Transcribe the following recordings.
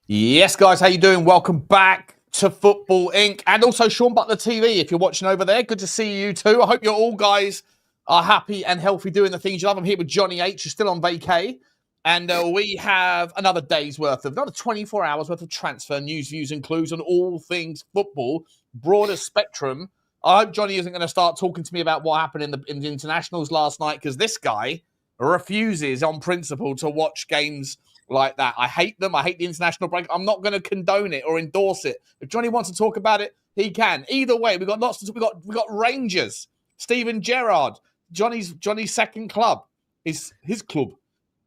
Yes, guys, how you doing? Welcome back to Football Inc. and also Sean Butler TV. If you're watching over there, good to see you too. I hope you're all guys are happy and healthy doing the things you love. I'm here with Johnny H, who's still on vacay, and we have another day's worth of, another 24 hours worth of transfer news, views, and clues on all things football, broader spectrum. I hope Johnny isn't going to start talking to me about what happened in the internationals last night, because this guy refuses on principle to watch games like that. I hate them. I hate the international break. I'm not going to condone it or endorse it. If Johnny wants to talk about it, he can. Either way, we've got lots to talk. We got Rangers, Steven Gerrard, Johnny's second club, his club.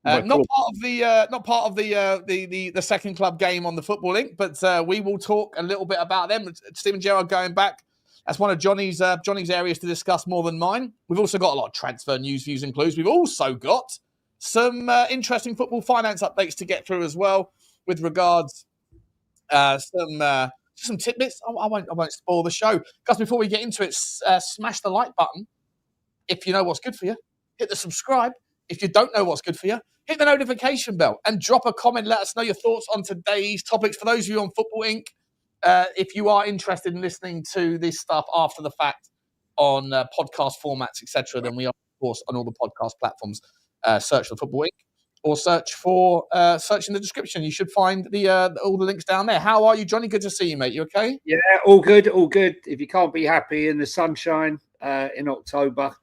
Not part of the second club game on the Football Link, but we will talk a little bit about them. Steven Gerrard going back. That's one of Johnny's areas to discuss more than mine. We've also got a lot of transfer news, views, and clues. We've also got some interesting football finance updates to get through as well, with regards some tidbits. I won't spoil the show, guys. Before we get into it, smash the like button if you know what's good for you. Hit the subscribe if you don't know what's good for you. Hit the notification bell and drop a comment. Let us know your thoughts on today's topics. For those of you on Football Inc., if you are interested in listening to this stuff after the fact on podcast formats, etc., then we are, of course, on all the podcast platforms. Search for Football Inc. or search in the description. You should find all the links down there. How are you, Johnny? Good to see you, mate. You okay? Yeah, all good, all good. If you can't be happy in the sunshine in October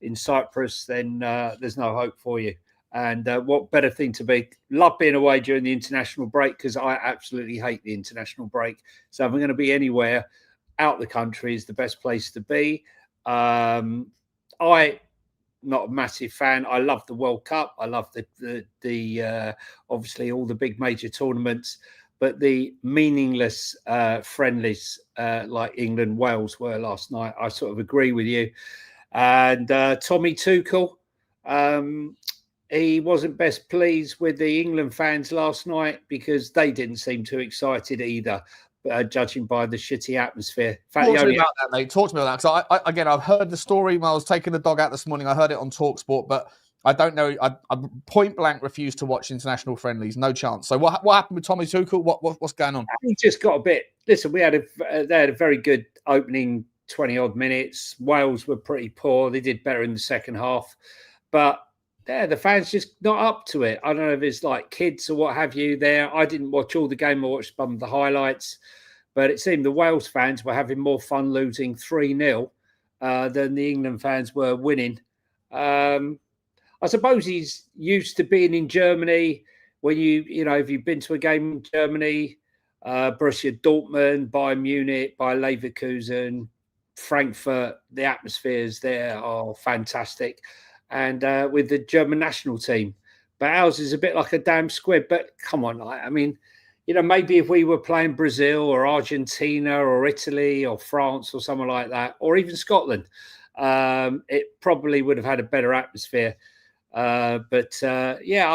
in Cyprus, then there's no hope for you. And what better thing to be? Love being away during the international break, because I absolutely hate the international break. So if I'm going to be anywhere out the country, is the best place to be. Not a massive fan. I love the World Cup. I love the obviously all the big major tournaments, but the meaningless friendlies like England, Wales were last night, I sort of agree with you. And Tommy Tuchel, he wasn't best pleased with the England fans last night, because they didn't seem too excited either. Judging by the shitty atmosphere. Talk to me about that, mate. Talk to me about that. Because I've heard the story when I was taking the dog out this morning. I heard it on TalkSport, but I don't know. I point blank refused to watch international friendlies. No chance. So what happened with Tommy Tuchel? What's going on? He just got a bit. Listen, they had a very good opening 20 odd minutes. Wales were pretty poor. They did better in the second half, but the fans just not up to it. I don't know if it's like kids or what have you there. I didn't watch all the game. I watched some of the highlights, but it seemed the Wales fans were having more fun losing 3-0 than the England fans were winning. I suppose he's used to being in Germany. When if you've been to a game in Germany, Borussia Dortmund, Bayern Munich, Bayer Leverkusen, Frankfurt, the atmospheres there are fantastic. And with the German national team. But ours is a bit like a damn squid. But come on, I mean, maybe if we were playing Brazil or Argentina or Italy or France or somewhere like that, or even Scotland, it probably would have had a better atmosphere. I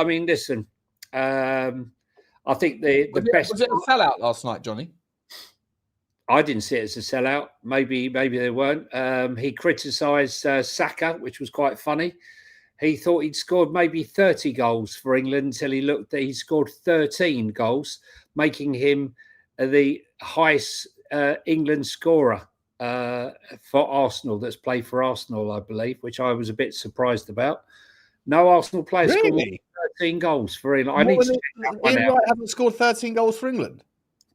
mean, listen, I think the best... Was it a sellout last night, Johnny? I didn't see it as a sellout. Maybe they weren't. He criticised Saka, which was quite funny. He thought he'd scored maybe 30 goals for England until he looked that he scored 13 goals, making him the highest England scorer for Arsenal that's played for Arsenal, I believe, which I was a bit surprised about. No Arsenal player scored more than 13 goals for England. I need to check that one out. Haven't scored 13 goals for England?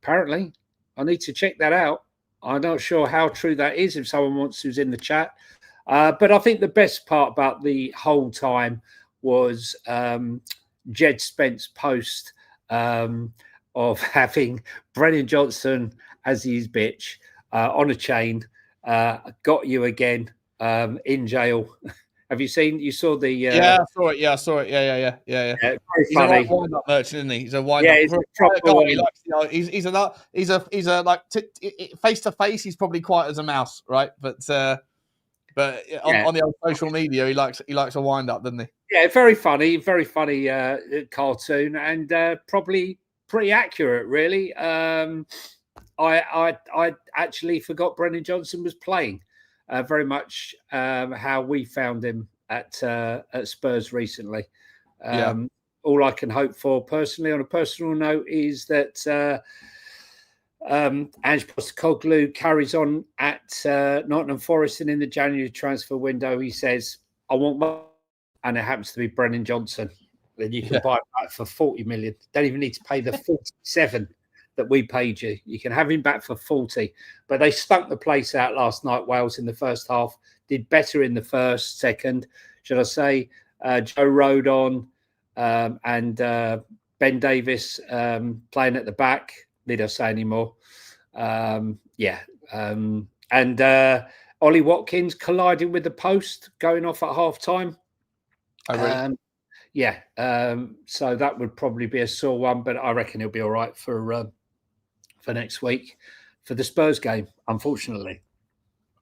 Apparently. I need to check that out. I'm not sure how true that is, if someone wants who's in the chat. But I think the best part about the whole time was Jed Spence's post of having Brennan Johnson as his bitch on a chain. Got you again in jail. Have you seen? You saw the? Yeah, I saw it. Yeah. Very He's funny. a wind-up merchant, isn't he? He's a wind-up. Yeah, he's a like face to face. He's probably quiet as a mouse, right? But on the old social media, he likes a wind-up, doesn't he? Yeah, very funny cartoon, and probably pretty accurate, really. I actually forgot Brennan Johnson was playing. Very much how we found him at Spurs recently. all I can hope for personally, on a personal note, is that Ange Postecoglou carries on at Nottingham Forest, and in the January transfer window, he says, "I want one," and it happens to be Brennan Johnson. Then you can buy it back for 40 million. Don't even need to pay the 47 that we paid you. You can have him back for 40. But they stunk the place out last night, Wales, in the first half. Did better in the first, second, should I say. Joe Rodon and Ben Davis playing at the back. Need I say anymore? And Ollie Watkins colliding with the post, going off at half time. Oh, really? So that would probably be a sore one, but I reckon he'll be all right for next week for the Spurs game, unfortunately.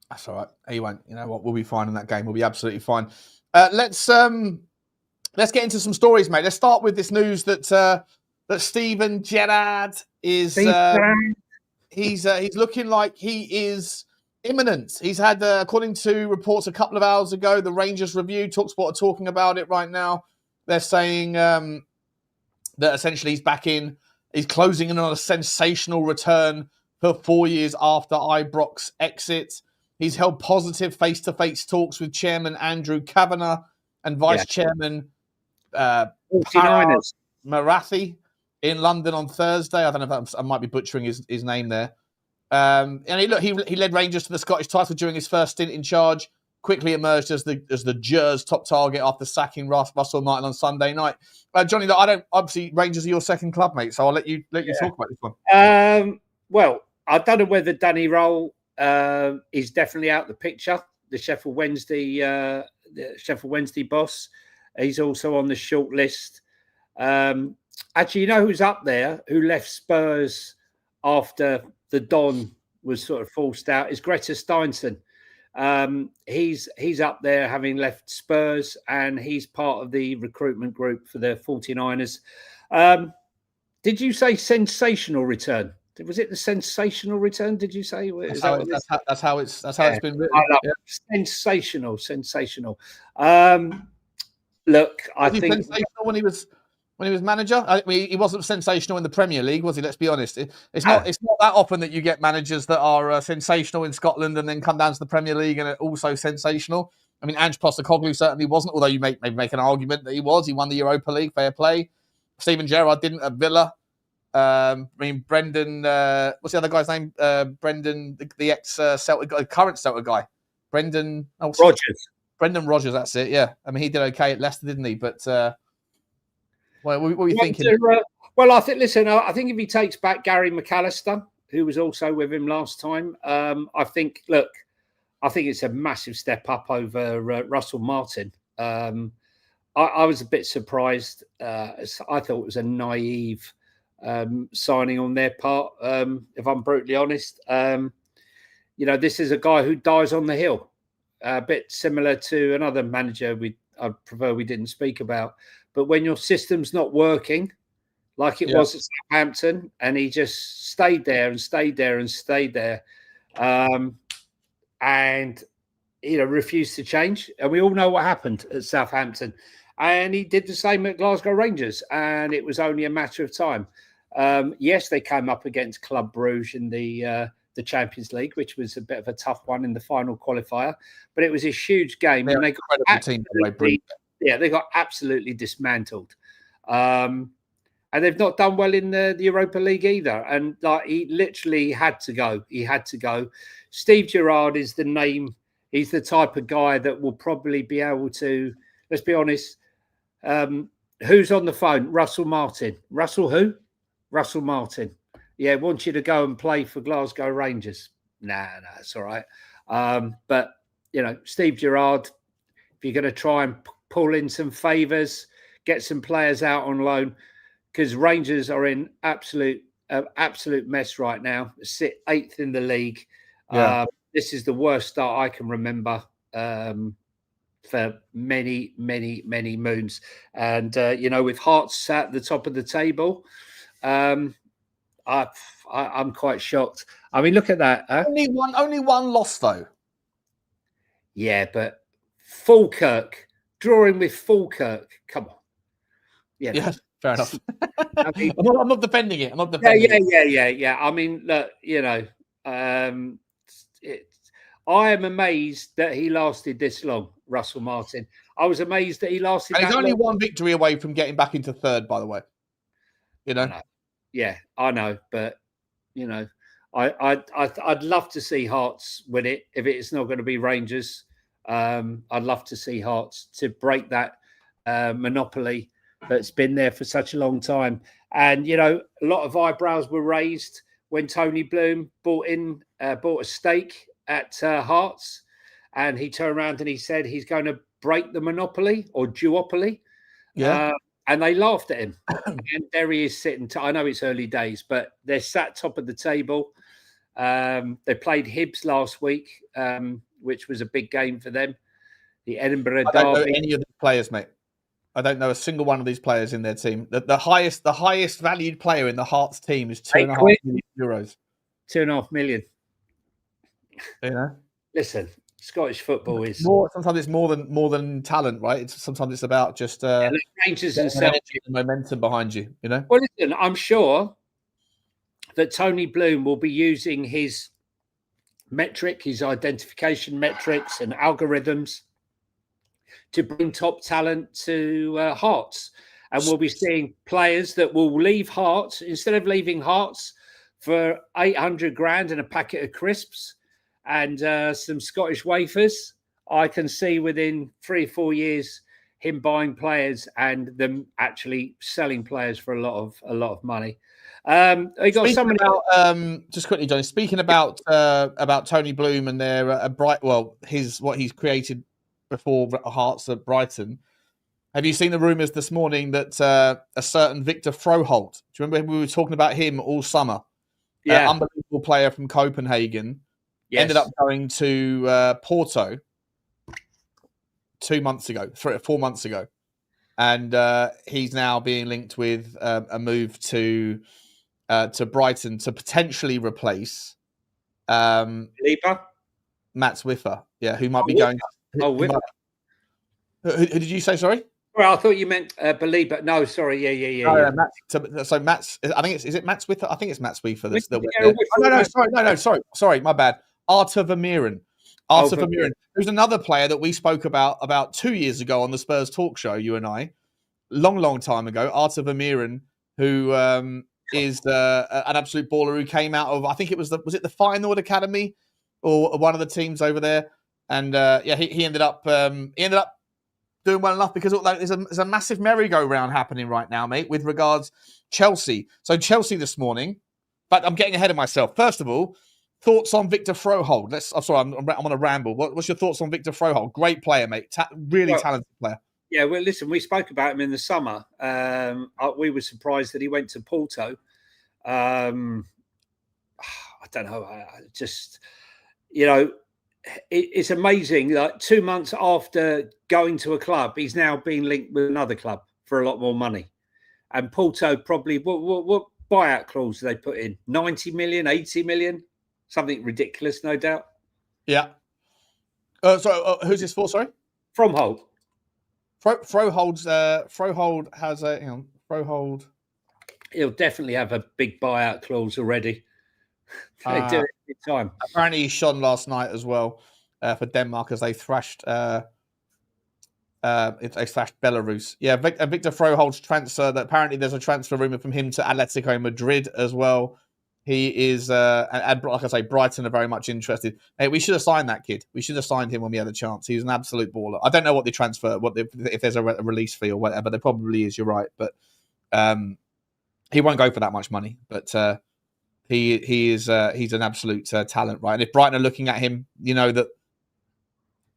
That's all right. He won't. You know what? We'll be fine in that game. We'll be absolutely fine. Let's get into some stories, mate. Let's start with this news that Steven Gerrard is he's looking like he is imminent. He's had, according to reports a couple of hours ago, the Rangers Review, TalkSport are talking about it right now. They're saying that essentially he's back in. He's closing in on a sensational return for 4 years after Ibrox's exit. He's held positive face-to-face talks with Chairman Andrew Kavanagh and Vice Chairman Marathi in London on Thursday. I don't know if I might be butchering his name there. And he led Rangers to the Scottish title during his first stint in charge. Quickly emerged as the Gers' top target after sacking Russell Martin on Sunday night. Johnny, obviously Rangers are your second club, mate. So I'll let you talk about this one. Well, I don't know whether Danny Roll is definitely out the picture. The Sheffield Wednesday boss. He's also on the short list. Actually, you know who's up there? Who left Spurs after the Don was sort of forced out? Is Greta Steinson. He's up there having left Spurs, and he's part of the recruitment group for the 49ers. Did you say sensational return? Was it the sensational return? Did you say? That's how it's been written. Sensational. Look, I think sensational when he was manager. I mean, he wasn't sensational in the Premier League, was he? Let's be honest. It's not that often that you get managers that are sensational in Scotland and then come down to the Premier League and are also sensational. I mean, Ange Postecoglou certainly wasn't, although you maybe make an argument that he was. He won the Europa League, fair play. Steven Gerrard didn't at Villa. I mean, Brendan, what's the other guy's name? Brendan, the ex-Celtic guy, current Celtic guy. Brendan Rodgers. Brendan Rodgers, that's it, yeah. I mean, he did okay at Leicester, didn't he? But what were you thinking? Well, I think if he takes back Gary McAllister, who was also with him last time, I think it's a massive step up over Russell Martin. I was a bit surprised. I thought it was a naive signing on their part, if I'm brutally honest. This is a guy who dies on the hill, a bit similar to another manager I'd prefer we didn't speak about. But when your system's not working, like it was at Southampton, and he just stayed there and stayed there and stayed there, and refused to change. And we all know what happened at Southampton. And he did the same at Glasgow Rangers, and it was only a matter of time. Yes, they came up against Club Brugge in the Champions League, which was a bit of a tough one in the final qualifier, but it was a huge game, and they got absolutely dismantled. And they've not done well in the Europa League either. And he literally had to go. He had to go. Steve Gerrard is the name. He's the type of guy that will probably be able to. Let's be honest. Who's on the phone? Russell Martin. Russell who? Russell Martin. Yeah, wants you to go and play for Glasgow Rangers. Nah, it's all right. But, Steve Gerrard, if you're going to try and pull in some favours, get some players out on loan, because Rangers are in absolute mess right now. Sit 8th in the league. Yeah. This is the worst start I can remember for many, many, many moons. And, with Hearts at the top of the table, I'm quite shocked. I mean, look at that. Huh? Only one loss, though. Yeah, but Falkirk, drawing with Falkirk. Come on. Yeah, fair enough. I mean, I'm not defending it. I'm not defending it. Yeah. I mean, look, I am amazed that he lasted this long, Russell Martin. I was amazed that he lasted And that he's only long. one victory away from getting back into third, by the way. You know? I know. Yeah, I know. But, I'd love to see Hearts win it if it's not going to be Rangers. I'd love to see Hearts to break that monopoly that's been there for such a long time. And, a lot of eyebrows were raised when Tony Bloom bought a stake at Hearts, and he turned around and he said he's going to break the monopoly or duopoly. Yeah. And they laughed at him. And there he is sitting. I know it's early days, but they're sat top of the table. They played Hibs last week, which was a big game for them. The Edinburgh I don't derby. know any of the players, mate. I don't know a single one of these players in their team. The highest valued player in the Hearts team is €2.5 million. 2.5 million. You know? Listen, Scottish football is more. Sometimes it's more than talent, right? Sometimes it's about just Rangers and momentum behind you. You know. Well, listen, I'm sure that Tony Bloom will be using his identification metrics and algorithms to bring top talent to Hearts. And we'll be seeing players that will leave Hearts, instead of leaving Hearts for 800 grand and a packet of crisps and some Scottish wafers. I can see within 3 or 4 years him buying players and them actually selling players for a lot of money. Just quickly, Johnny. Speaking about Tony Bloom and their what he's created before Hearts at Brighton. Have you seen the rumours this morning that a certain Victor Frohold? Do you remember we were talking about him all summer? Yeah, unbelievable player from Copenhagen. Yes. Ended up going to Porto 4 months ago, and he's now being linked with a move to Brighton to potentially replace Matt Swiffer. Yeah, who might be going. Who did you say? Sorry. Well, I thought you meant Belieber. No, sorry. Yeah. So Matt's. I think is it Matt Swiffer? I think it's Matt Swiffer. Sorry. My bad. Artur Vermeeren. Vermeeren, who's another player that we spoke about 2 years ago on the Spurs talk show. You and I, long time ago. Artur Vermeeren, who is an absolute baller who came out of, I think it was the Feyenoord Academy or one of the teams over there, and he ended up doing well enough because there's a massive merry-go-round happening right now, mate, with regards Chelsea. So Chelsea this morning, but I'm getting ahead of myself. First of all, thoughts on Victor Frohold. I'm on a ramble. What's your thoughts on Victor Frohold? Great player, mate. Really talented player. Yeah, well, listen, we spoke about him in the summer. We were surprised that he went to Porto. I don't know. It's amazing. Like 2 months after going to a club, he's now being linked with another club for a lot more money. And Porto probably, what buyout clause do they put in? 90 million, 80 million? Something ridiculous, no doubt. Yeah. Who's this for, sorry? Frohold. Frohold has a, Frohold. He'll definitely have a big buyout clause already. They do it every time. Apparently he shone last night as well for Denmark as they thrashed Belarus. Yeah, Victor Frohold's transfer. That apparently there's a transfer rumor from him to Atletico Madrid as well. He is, and like I say, Brighton are very much interested. Hey, we should have signed that kid. We should have signed him when we had a chance. He was an absolute baller. I don't know what the transfer, if there's a release fee or whatever. There probably is. You're right, but he won't go for that much money. But he's an absolute talent, right? And if Brighton are looking at him, you know that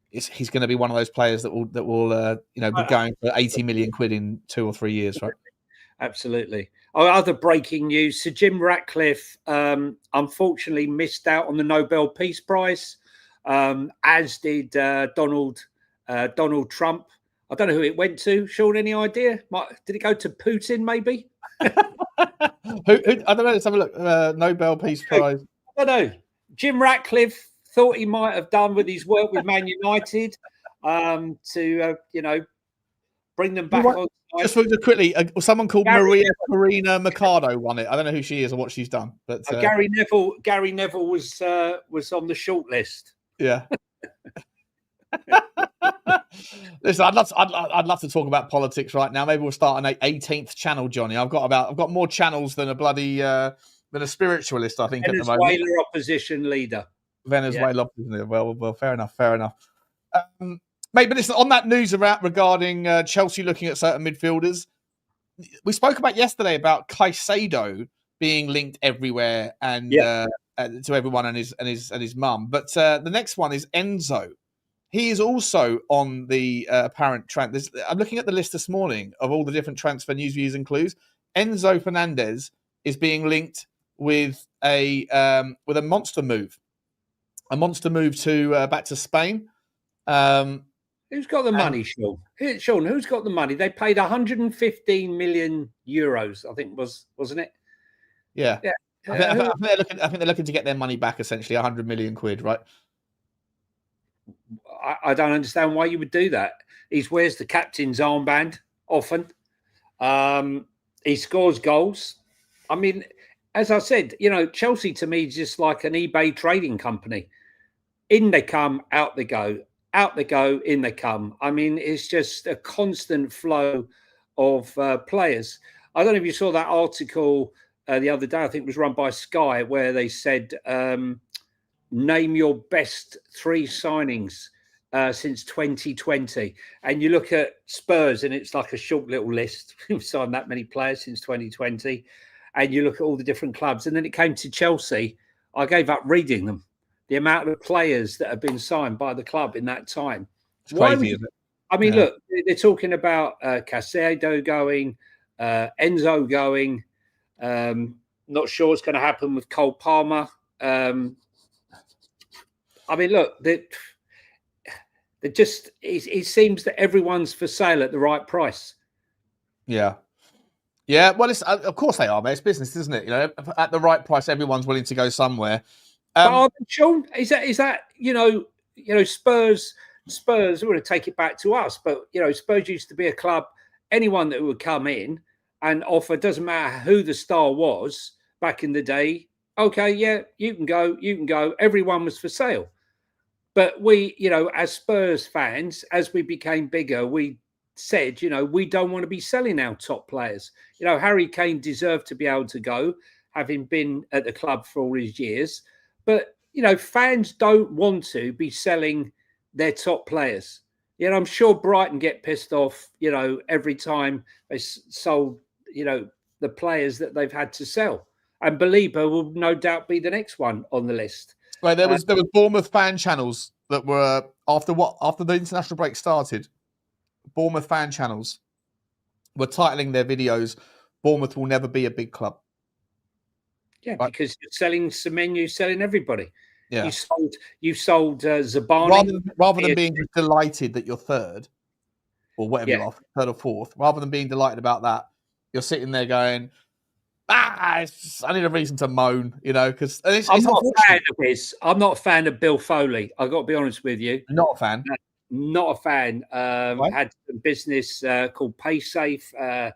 he's going to be one of those players that will be going for 80 million quid in 2 or 3 years, right? Absolutely. Other breaking news: Sir Jim Ratcliffe unfortunately missed out on the Nobel Peace Prize, as did Donald Trump. I don't know who it went to. Sean, any idea? Did it go to Putin? Maybe. I don't know. Let's have a look. Nobel Peace Prize. I don't know. Jim Ratcliffe thought he might have done with his work with Man United to bring them back on just quickly, someone called Gary Maria Neville. Corina Mercado won it. I don't know who she is or what she's done, but Gary Neville was on the short list. Yeah. Listen, I'd love to talk about politics right now. Maybe we'll start an 18th channel, Johnny. I've got more channels than a bloody than a spiritualist, I think, at the moment. Venezuela opposition leader. Venezuela. Yeah. Well, fair enough. Mate, but listen, on that news regarding Chelsea looking at certain midfielders, we spoke about yesterday about Caicedo being linked everywhere and to everyone and his mum. But the next one is Enzo. He is also on the apparent transfer. I'm looking at the list this morning of all the different transfer news, views, and clues. Enzo Fernandez is being linked with a monster move, to back to Spain. Who's got the money, Sean? Sean, who's got the money? They paid 115 million euros, I think wasn't it? Yeah. I think they're looking to get their money back, essentially 100 million quid, right? I don't understand why you would do that. He wears the captain's armband often. He scores goals. I mean, as I said, Chelsea to me is just like an eBay trading company. In they come, out they go. Out they go, in they come. I mean, it's just a constant flow of players. I don't know if you saw that article the other day, I think it was run by Sky, where they said, name your best 3 signings since 2020. And you look at Spurs and it's like a short little list. We've signed that many players since 2020. And you look at all the different clubs. And then it came to Chelsea. I gave up reading them. The amount of players that have been signed by the club in that time. It's crazy, isn't it? I mean, look, they're talking about Caicedo going, Enzo going. Not sure what's going to happen with Cole Palmer. I mean, look, it seems that everyone's for sale at the right price. Yeah. Yeah, well, of course they are, mate. It's business, isn't it? At the right price, everyone's willing to go somewhere. But Sean, is that Spurs? Spurs, we're going to take it back to us, but Spurs used to be a club. Anyone that would come in and offer, doesn't matter who the star was back in the day. Okay, yeah, you can go. Everyone was for sale. But we, as Spurs fans, as we became bigger, we said, we don't want to be selling our top players. Harry Kane deserved to be able to go, having been at the club for all his years. But, fans don't want to be selling their top players. I'm sure Brighton get pissed off, every time they sold, the players that they've had to sell. And Belieber will no doubt be the next one on the list. Right, there was Bournemouth fan channels that were after the international break started. Bournemouth fan channels were titling their videos, "Bournemouth will never be a big club." Yeah, right? Because you're selling Semenyo, you're selling everybody. Yeah, you sold Zabani. Rather than being delighted that you're third or whatever you are, third or fourth, rather than being delighted about that, you're sitting there going, I need a reason to moan, because I'm not a fan of his. I'm not a fan of Bill Foley. I've got to be honest with you. Not a fan. Not a fan. Had a business called PaySafe.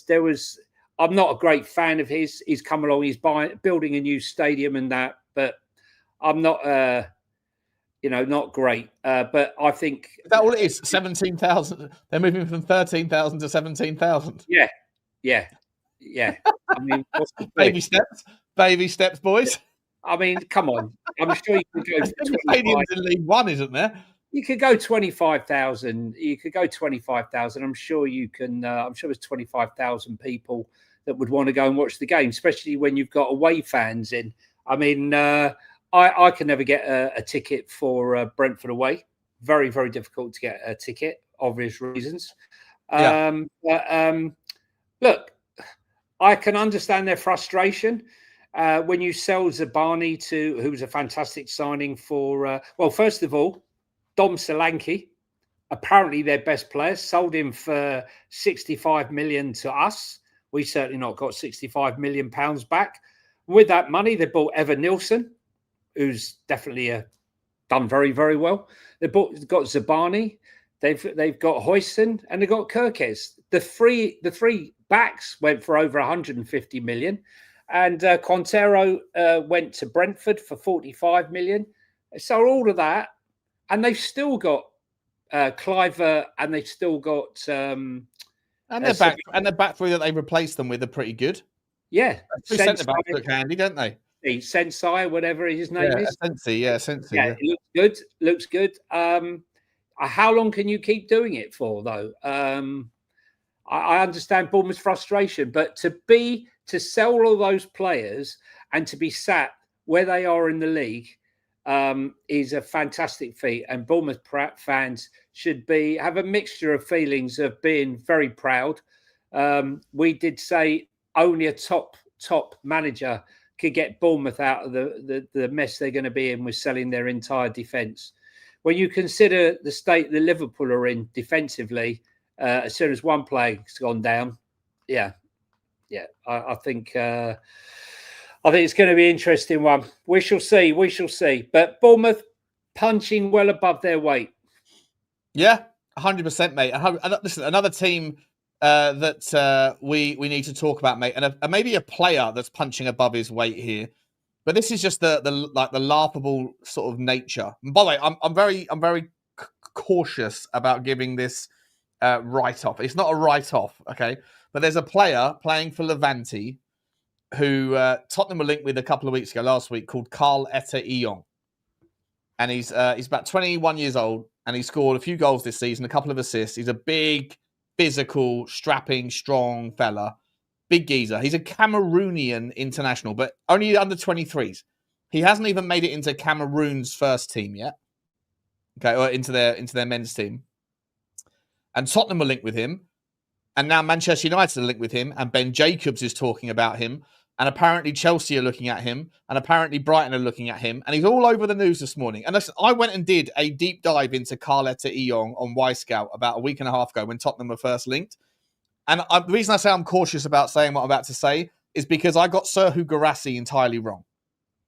There was. I'm not a great fan of his. He's come along. He's building a new stadium and that, but I'm not. Not great. But I think is that all it is. 17,000. They're moving from 13,000 to 17,000. Yeah. I mean, what's the baby steps, boys. I mean, come on. I'm sure you could go. Stadiums in League One, isn't there? You could go 25,000. You could go 25,000. I'm sure you can. I'm sure there's 25,000 people that would want to go and watch the game, especially when you've got away fans in. I mean, I can never get a ticket for Brentford away. Very, very difficult to get a ticket, obvious reasons. Look, I can understand their frustration when you sell Zabani who was a fantastic signing for, first of all, Dom Solanke, apparently their best player, sold him for 65 million to us. We certainly not got 65 million pounds back. With that money, they bought Evan Nilsson, who's definitely done very, very well. They got Zabani. They've got Hoyson and they've got Kirkes. The three backs went for over 150 million, and Quintero went to Brentford for 45 million. So all of that, and they've still got Cliver, and they've still got and their back three that they replaced them with are pretty good. Yeah, centre backs look handy, don't they? Sensei, whatever his name is. Sensei, Sensei. Yeah, it looks good. Looks good. How long can you keep doing it for, though? I understand Bournemouth's frustration, but to sell all those players and to be sat where they are in the league is a fantastic feat. And Bournemouth fans should have a mixture of feelings of being very proud. We did say only a top manager could get Bournemouth out of the mess they're going to be in with selling their entire defence. When you consider the state that Liverpool are in defensively, as soon as one player's gone down, I think it's going to be an interesting one. We shall see. But Bournemouth punching well above their weight. Yeah, 100%, mate. And listen, another team that we need to talk about, mate, and maybe a player that's punching above his weight here. But this is just the laughable sort of nature. And by the way, I'm very cautious about giving this write-off. It's not a write-off, okay? But there's a player playing for Levante who Tottenham were linked with a couple of weeks ago, last week, called Carl Etta-Eyong. And he's about 21 years old, and he scored a few goals this season, a couple of assists. He's a big, physical, strapping, strong fella. Big geezer. He's a Cameroonian international, but only under 23s. He hasn't even made it into Cameroon's first team yet. Okay, or into their men's team. And Tottenham are linked with him. And now Manchester United are linked with him. And Ben Jacobs is talking about him. And apparently Chelsea are looking at him. And apparently Brighton are looking at him. And he's all over the news this morning. And listen, I went and did a deep dive into Carl Etta-Eyong on Y-Scout about a week and a half ago when Tottenham were first linked. And the reason I say I'm cautious about saying what I'm about to say is because I got Serhou Guirassy entirely wrong.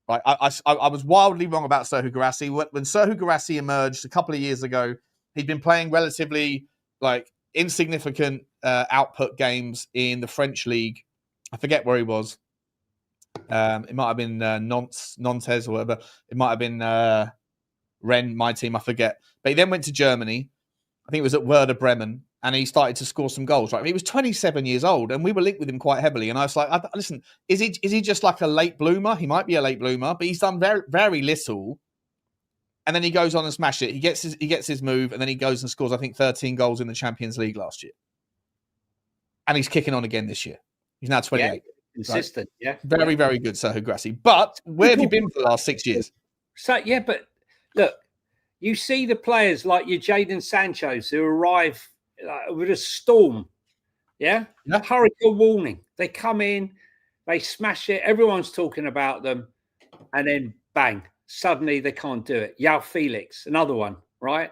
Right? I was wildly wrong about Serhou Guirassy. When Serhou Guirassy emerged a couple of years ago, he'd been playing relatively insignificant output games in the French league. I forget where he was. It might have been Nantes or whatever. It might have been Rennes, my team. I forget. But he then went to Germany. I think it was at Werder Bremen. And he started to score some goals. Right, he was 27 years old, and we were linked with him quite heavily. And I was like, "Listen, is he just like a late bloomer? He might be a late bloomer, but he's done very, very little." And then he goes on and smash it. He gets his move, and then he goes and scores, I think, 13 goals in the Champions League last year. And he's kicking on again this year. He's now 28. Yeah, consistent, right? Yeah. Very, very good, Serhou Guirassy. But where have you been for the last 6 years? So yeah, but look, you see the players like your Jadon Sanchos who arrive with a storm, yeah? Hurricane warning. They come in, they smash it. Everyone's talking about them, and then bang, suddenly they can't do it. Yao Felix, another one, right?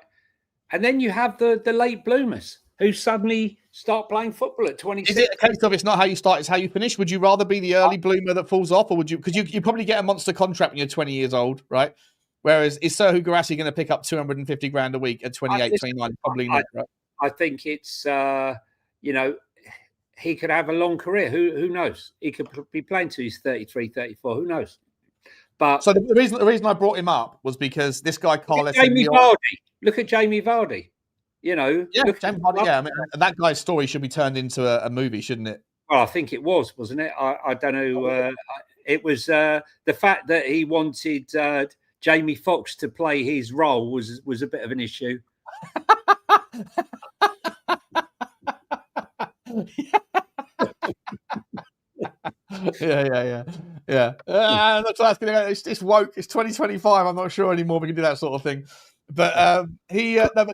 And then you have the late bloomers who suddenly start playing football at 26. Is it a case of it's not how you start, it's how you finish? Would you rather be the early bloomer that falls off, or would you? Because you probably get a monster contract when you're 20 years old, right? Whereas is Serhou Guirassy going to pick up 250 grand a week at 28, 29? Probably not, right? I think it's, he could have a long career. Who knows? He could be playing till he's 33, 34. Who knows? But so the reason I brought him up was because this guy, Carl Jamie Vardy. Look at Jamie Vardy. Jamie Vardy. Yeah, I mean, that guy's story should be turned into a movie, shouldn't it? Well, I think it wasn't it? I don't know. It was the fact that he wanted Jamie Foxx to play his role was a bit of an issue. Yeah. That's what I was going to go. It's woke. It's 2025. I'm not sure anymore we can do that sort of thing. But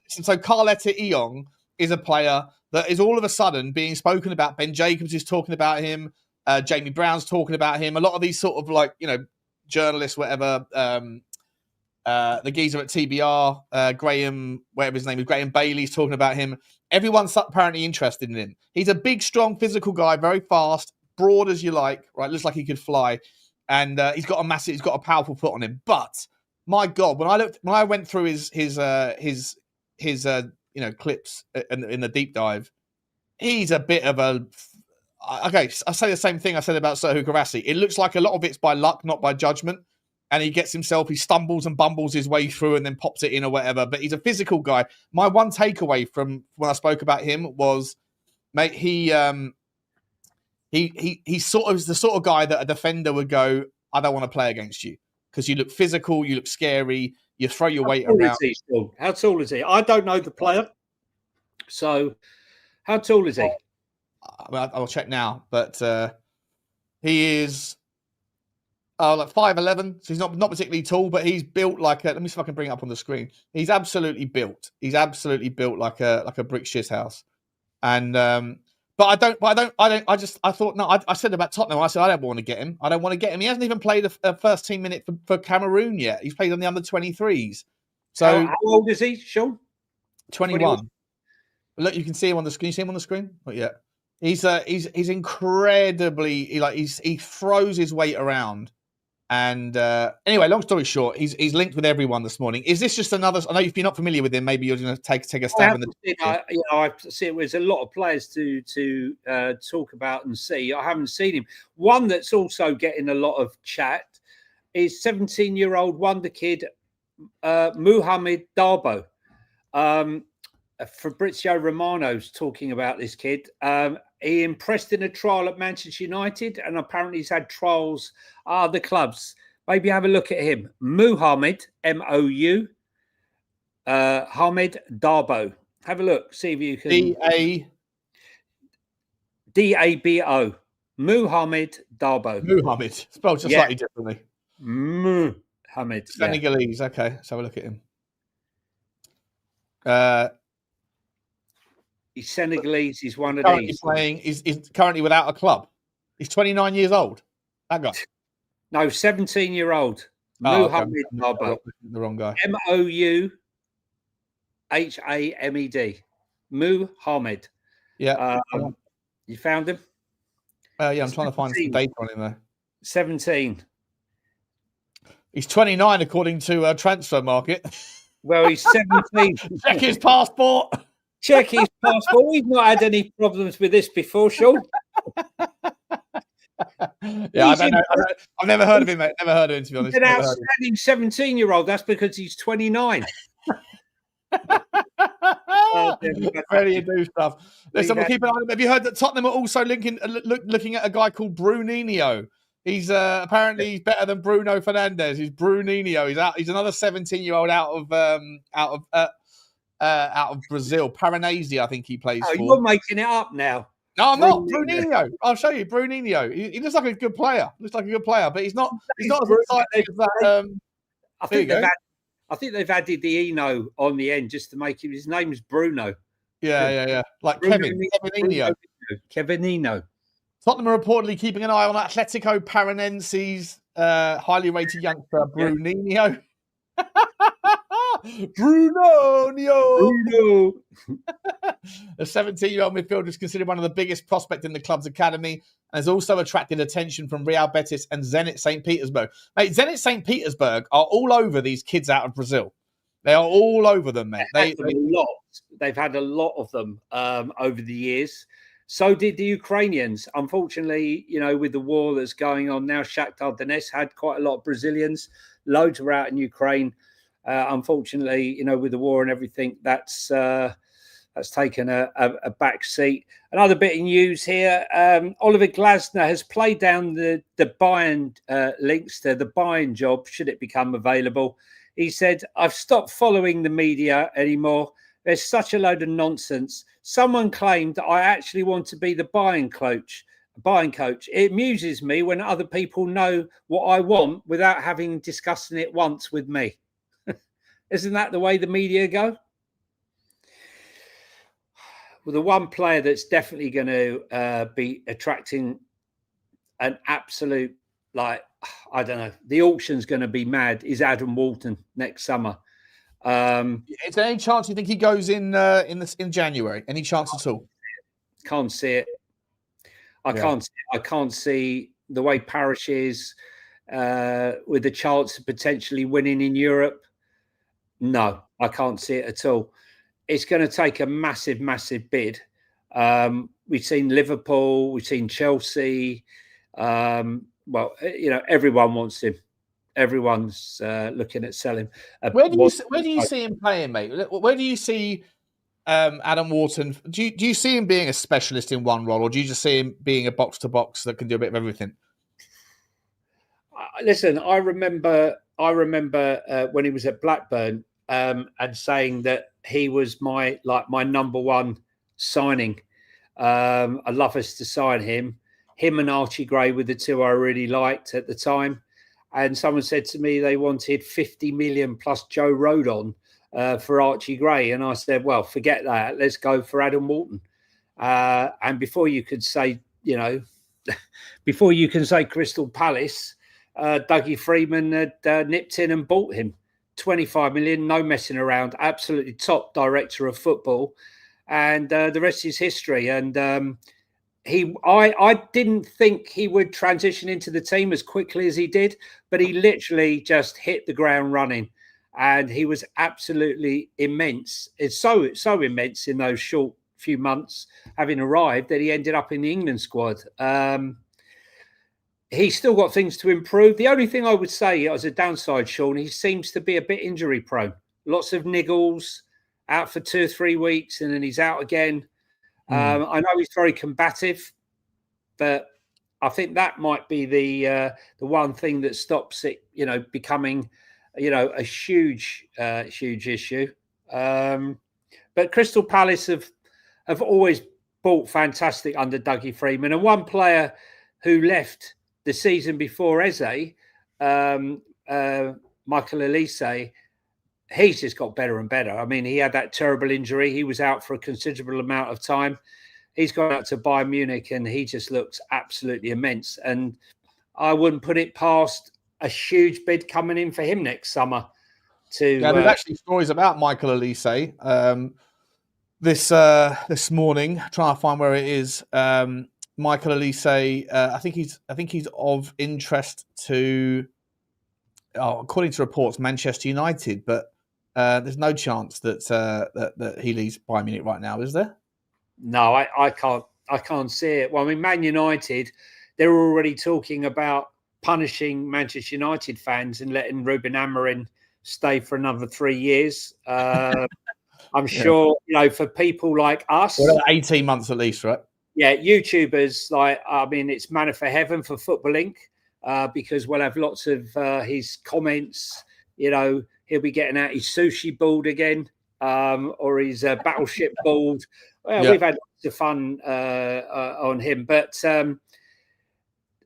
so Carl Etta-Eyong is a player that is all of a sudden being spoken about. Ben Jacobs is talking about him. Jamie Brown's talking about him. A lot of these sort of journalists, whatever. The geezer at TBR, Graham, whatever his name is, Graham Bailey's talking about him. Everyone's apparently interested in him. He's a big, strong, physical guy, very fast, broad as you like, right? Looks like he could fly, and he's got a powerful foot on him. But my God, when I went through his clips in the deep dive. He's a bit of a. Okay, I say the same thing I said about Serhu Garassi. It looks like a lot of it's by luck, not by judgment. And he stumbles and bumbles his way through and then pops it in or whatever. But he's a physical guy. My one takeaway from when I spoke about him was, mate, he's sort of the sort of guy that a defender would go, I don't want to play against you because you look physical, you look scary, you throw your weight around. How tall is he? I don't know the player. So how tall is he? I'll check now, but he is like 5'11", so he's not particularly tall, but he's built like let me see if I can bring it up on the screen. He's absolutely built. He's absolutely built like a brick shit house. And I thought no. I said about Tottenham. I said I don't want to get him. I don't want to get him. He hasn't even played a first team minute for Cameroon yet. He's played on the under-23s. So how old is he, Sean? 21. Look, you can see him on the screen. You see him on the screen? Not yet. He's incredibly he throws his weight around. And anyway, long story short, he's linked with everyone this morning. Is this just another? I know if you're not familiar with him, maybe you're going to take a stab in the. I see there's a lot of players to talk about and see. I haven't seen him. One that's also getting a lot of chat is 17-year-old wonder kid Mohamed Darboe. Fabrizio Romano's talking about this kid. He impressed in a trial at Manchester United, and apparently he's had trials at other clubs. Maybe have a look at him. Mohamed, M-O-U, Hamed Darboe. Have a look. See if you can. D-A-B-O. Mohamed Darboe. Mohamed. Spelled just slightly differently. Mohamed. Senegalese. Yeah. Okay, let's have a look at him. He's Senegalese. He's one of currently these. He's currently without a club. He's 29 years old. That guy. No, 17-year-old. Mohamed Darboe. The wrong guy. M-O-U-H-A-M-E-D. Mohamed. Yeah. You found him? Yeah, I'm trying to find some data on him there. 17. He's 29 according to Transfer Market. Well, he's 17. Check his passport. Check his passport. We've not had any problems with this before, Sean. Yeah, I don't know. I've never heard of him, mate. Never heard of him, to be honest. An outstanding 17-year-old. That's because he's 29. Ready to do stuff. Listen, we'll keep an eye on him. Have you heard that Tottenham are also looking at a guy called Bruninho? He's apparently he's better than Bruno Fernandes. He's Bruninho. He's out. He's another 17-year-old out of Brazil. Paranese, I think he plays for. You're making it up now. No, I'm not. Bruninho. I'll show you. Bruninho. He looks like a good player. But he's not. He's not as exciting as that. I think they've added the Eno on the end just to make him. His name is Bruno. Yeah. Like Kevinino. Kevinino. Tottenham are reportedly keeping an eye on Atletico Paranense's highly rated youngster Bruninho. Bruno. The 17-year-old midfielder is considered one of the biggest prospects in the club's academy and has also attracted attention from Real Betis and Zenit St. Petersburg. Mate, Zenit St. Petersburg are all over these kids out of Brazil. They are all over them, mate. They've had a lot of them over the years. So did the Ukrainians. Unfortunately, with the war that's going on now, Shakhtar Donetsk had quite a lot of Brazilians. Loads were out in Ukraine. Unfortunately, with the war and everything, that's taken a back seat. Another bit of news here. Oliver Glasner has played down the Bayern links to the Bayern job, should it become available. He said, I've stopped following the media anymore. There's such a load of nonsense. Someone claimed that I actually want to be the Bayern coach. It amuses me when other people know what I want without having discussing it once with me. Isn't that the way the media go? Well, the one player that's definitely going to be attracting an absolute, I don't know, the auction's going to be mad, is Adam Wharton next summer. Is there any chance you think he goes in January? Any chance at all? Can't see it. I can't see the way Parish is with the chance of potentially winning in Europe. No, I can't see it at all. it's going to take a massive, massive bid. We've seen Liverpool, we've seen Chelsea. Well, everyone wants him. Everyone's looking at selling. Where do you see him playing, mate? Where do you see Adam Wharton? Do you see him being a specialist in one role, or do you just see him being a box to box that can do a bit of everything? Listen, I remember when he was at Blackburn and saying that he was my number one signing. I'd love us to sign him. Him and Archie Gray were the two I really liked at the time. And someone said to me they wanted 50 million plus Joe Rodon for Archie Gray. And I said, well, forget that. Let's go for Adam Wharton. And before you could say, Crystal Palace, Dougie Freeman had nipped in and bought him. 25 million, no messing around. Absolutely top director of football. And the rest is history. And I didn't think he would transition into the team as quickly as he did, but he literally just hit the ground running, and he was absolutely immense. It's so immense in those short few months having arrived that he ended up in the England squad. He's still got things to improve. The only thing I would say as a downside, Sean, he seems to be a bit injury prone. Lots of niggles, out for 2 or 3 weeks, and then he's out again. I know he's very combative, but I think that might be the one thing that stops it, becoming, a huge issue. But Crystal Palace have always bought fantastic under Dougie Freeman, and one player who left the season before Eze, Michael Elise, he's just got better and better. I mean, he had that terrible injury. He was out for a considerable amount of time. He's gone out to Bayern Munich, and he just looks absolutely immense. And I wouldn't put it past a huge bid coming in for him next summer. There's actually stories about Michael Elise this morning. Trying to find where it is. Michael Elise, I think he's of interest to, according to reports, Manchester United, but there's no chance that he leaves Bayern Munich right now, is there? No, I can't see it. Well, I mean, Man United, they're already talking about punishing Manchester United fans and letting Ruben Amorim stay for another 3 years. I'm sure, for people like us, 18 months at least, right? Yeah, YouTubers, it's manna for heaven for Football Inc. Because we'll have lots of his comments. He'll be getting out his sushi board again, or his battleship board. We've had lots of fun on him. But a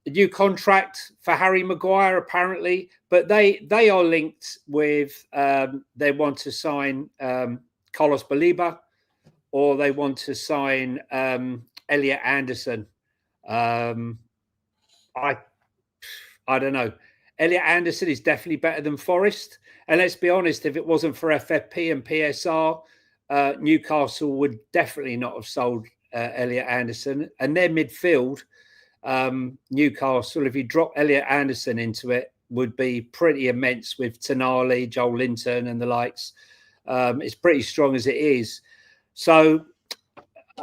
new contract for Harry Maguire, apparently. But they are linked with, they want to sign Carlos Baleba, or they want to sign Elliot Anderson. I don't know. Elliot Anderson is definitely better than Forrest. And let's be honest, if it wasn't for FFP and PSR, Newcastle would definitely not have sold Elliot Anderson. And their midfield, Newcastle, if you drop Elliot Anderson into it, would be pretty immense with Tonali, Joel Linton and the likes. It's pretty strong as it is. So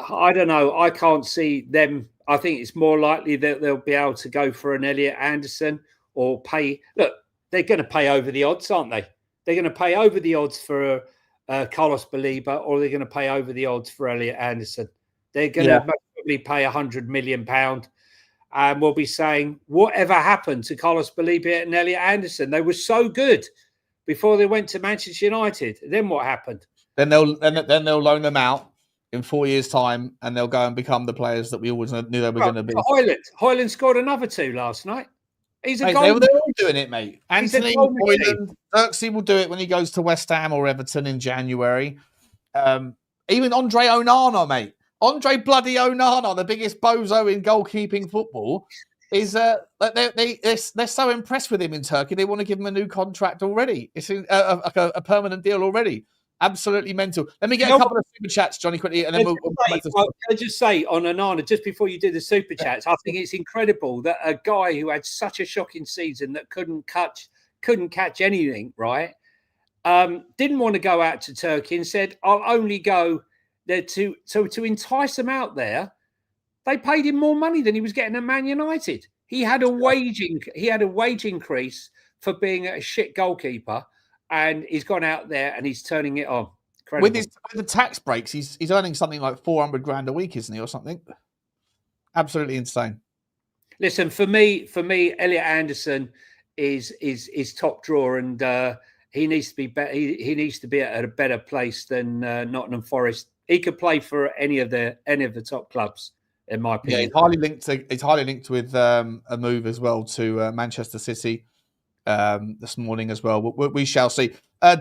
I don't know. I can't see them. I think it's more likely that they'll be able to go for an Elliot Anderson or pay. Look, they're going to pay over the odds, aren't they? They're going to pay over the odds for Carlos Baleba, or they're going to pay over the odds for Elliot Anderson. They're going to probably pay £100 million. And we'll be saying, whatever happened to Carlos Baleba and Elliot Anderson? They were so good before they went to Manchester United. Then what happened? Then they'll loan them out in 4 years' time, and they'll go and become the players that we always knew they were going to be. Hoyland scored another 2 last night. They're all doing it, mate. Anthony Hoyland, Xerxes will do it when he goes to West Ham or Everton in January. Even Andre Onana, mate. Andre bloody Onana, the biggest bozo in goalkeeping football, is they're so impressed with him in Turkey. They want to give him a new contract already. It's a permanent deal already. Absolutely mental. Let me get a couple of super chats, Johnny, quickly, and then we'll can I just say on Onana, just before you do the super chats, I think it's incredible that a guy who had such a shocking season that couldn't catch anything, right, didn't want to go out to Turkey and said, I'll only go there to entice them out there. They paid him more money than he was getting at Man United. He had a wage increase for being a shit goalkeeper, and he's gone out there and he's turning it on. Incredible. With the tax breaks, he's earning something like 400 grand a week, isn't he, or something? Absolutely insane. Listen, for me, Elliot Anderson is top drawer, and he needs to be better. He needs to be at a better place than Nottingham Forest. He could play for any of the top clubs, in my opinion. Yeah, he's highly linked with a move as well to Manchester City this morning as well. We shall see.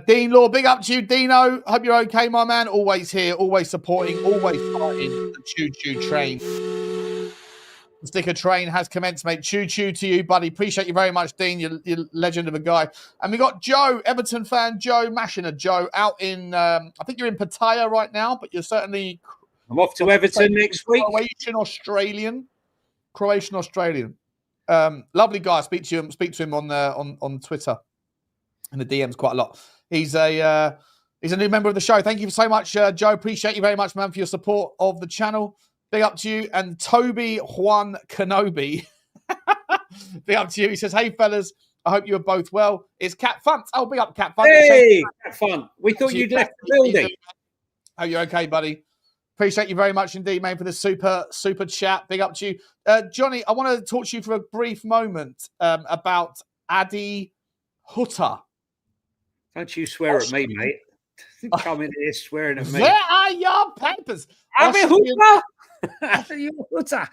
Dean Law, big up to you, Dino. Hope you're okay, my man. Always here, always supporting, always fighting the choo-choo train. The sticker train has commenced, mate. Choo-choo to you, buddy. Appreciate you very much, Dean. You're legend of a guy. And we got Joe, Everton fan, Joe, Mashina Joe, out in, I think you're in Pattaya right now, but you're certainly... I'm off to Everton next week. Croatian Australian. Lovely guy. Speak to him on Twitter in the DMs quite a lot. He's a new member of the show. Thank you so much, Joe. Appreciate you very much, man, for your support of the channel. Big up to you. And Toby Juan Kenobi. Big up to you. He says, hey, fellas, I hope you are both well. It's Cat Funt. Oh, big up, Cat Funt. Hey, Cat Funt. We thought you'd left the building. Oh, you're okay, buddy. Appreciate you very much indeed, mate, for the super chat. Big up to you. Johnny, I want to talk to you for a brief moment about Adi Hutter. Don't you swear at me, mate. Come in here swearing at me. Where are your papers? Adi Hutter?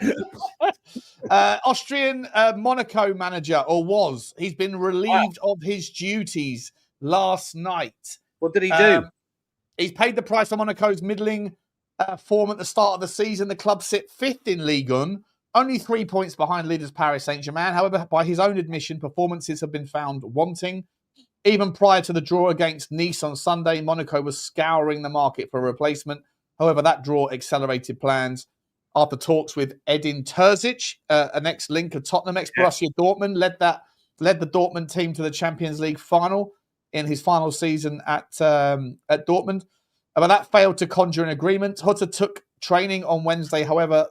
Austrian Monaco manager, or was. He's been relieved of his duties last night. What did he do? He's paid the price for Monaco's middling form at the start of the season. The club sit fifth in Ligue 1, only 3 points behind leaders Paris Saint-Germain. However, by his own admission, performances have been found wanting. Even prior to the draw against Nice on Sunday, Monaco was scouring the market for a replacement. However, that draw accelerated plans after talks with Edin Terzic, an ex-link of Tottenham, ex-Borussia Dortmund, led the Dortmund team to the Champions League final in his final season at Dortmund. But that failed to conjure an agreement. Hutter took training on Wednesday. However,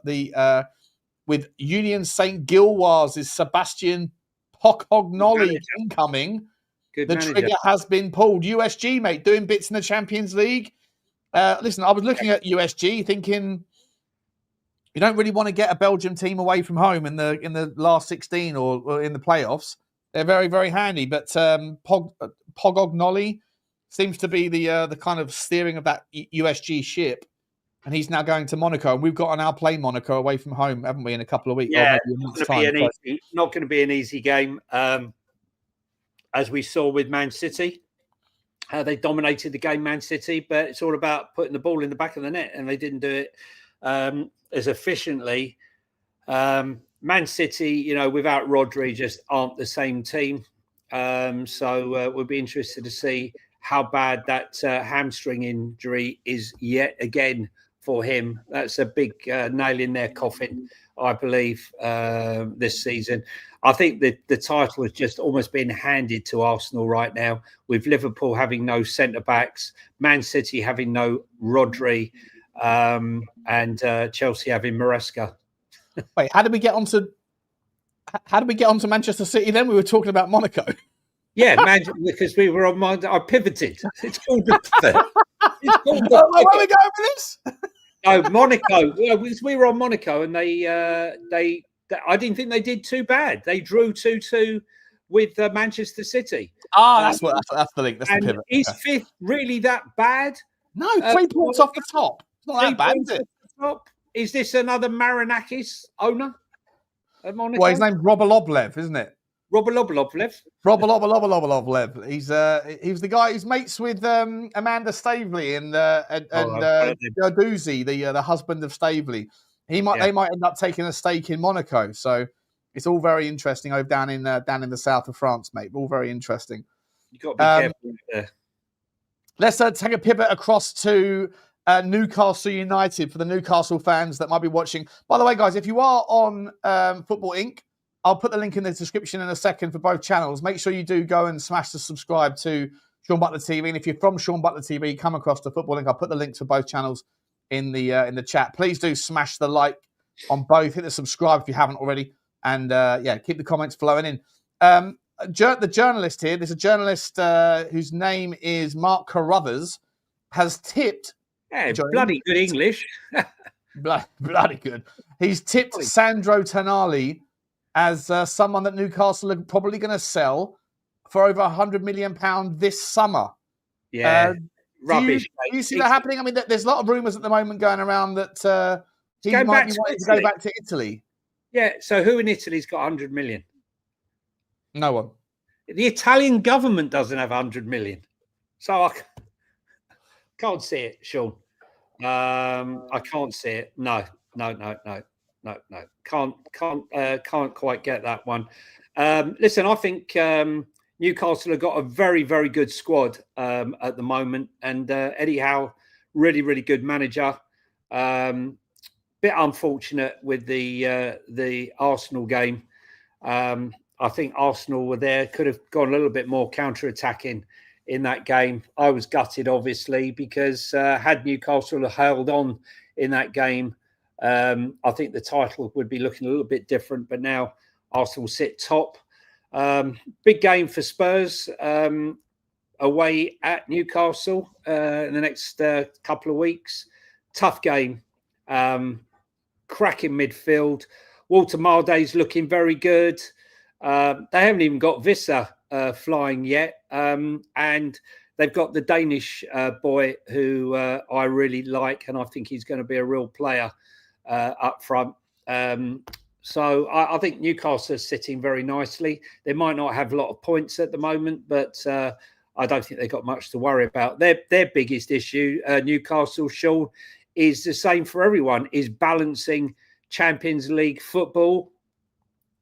with Union St. Gilloise' Sebastian Pocognoli incoming, trigger has been pulled. USG, mate, doing bits in the Champions League. Listen, I was looking at USG thinking you don't really want to get a Belgium team away from home in the last 16 or in the playoffs. They're very, very handy. But Pocognoli seems to be the kind of steering of that USG ship. And he's now going to Monaco. And we've got to now play Monaco away from home, haven't we, in a couple of weeks? Yeah, not going to be an easy game. As we saw with Man City, how they dominated the game, Man City. But it's all about putting the ball in the back of the net. And they didn't do it as efficiently. Man City, without Rodri, just aren't the same team. So we'll be interested to see how bad that hamstring injury is yet again for him. That's a big nail in their coffin, I believe, this season. I think that the title has just almost been handed to Arsenal right now, with Liverpool having no centre-backs, Man City having no Rodri, and Chelsea having Maresca. Wait, how did we get onto Manchester City then? We were talking about Monaco. Yeah, because we were on I pivoted. It's called the where are we going with this? No, Monaco. We were on Monaco, and they I didn't think they did too bad. They drew 2-2 with Manchester City. That's the link. That's the pivot. Is fifth really that bad? No, 3 points off the top. It's not that bad, is it? Is this another Marinakis owner at Monaco? Well, his name's Roboloblev, isn't it? Roboloblev. He's the guy who's mates with Amanda Staveley and Doozy, the husband of Staveley. They might end up taking a stake in Monaco. So it's all very interesting over down in the south of France, mate. All very interesting. You got to be careful there. Let's take a pivot across to Newcastle United for the Newcastle fans that might be watching. By the way, guys, if you are on Football Inc., I'll put the link in the description in a second for both channels. Make sure you do go and smash the subscribe to Sean Butler TV. And if you're from Sean Butler TV, come across the Football Link. I'll put the links for both channels in the chat. Please do smash the like on both. Hit the subscribe if you haven't already. And keep the comments flowing in. The journalist here, there's a journalist whose name is Mark Carruthers, has tipped. Yeah, bloody good English. bloody good. He's tipped Sandro Tonali as someone that Newcastle are probably going to sell for over £100 million this summer. Yeah, rubbish. Do you see that happening? I mean, there's a lot of rumours at the moment going around that he might be wanting to go back to Italy. Yeah, so who in Italy's got 100 million? No one. The Italian government doesn't have 100 million. So I can't see it, Sean. I can't see it. No. Can't quite get that one. Listen, I think Newcastle have got a very, very good squad at the moment, and Eddie Howe, really, really good manager. Bit unfortunate with the Arsenal game. I think Arsenal were there, could have gone a little bit more counter-attacking in that game. I was gutted, obviously, because had Newcastle held on in that game, I think the title would be looking a little bit different. But now Arsenal sit top. Big game for Spurs away at Newcastle in the next couple of weeks. Tough game. Cracking midfield. Walter Marday's looking very good. They haven't even got Vissa flying yet. And they've got the Danish boy who I really like, and I think he's going to be a real player up front. So I think Newcastle is sitting very nicely. They might not have a lot of points at the moment, but I don't think they've got much to worry about. Their biggest issue, Newcastle, Sean, is the same for everyone, is balancing Champions League football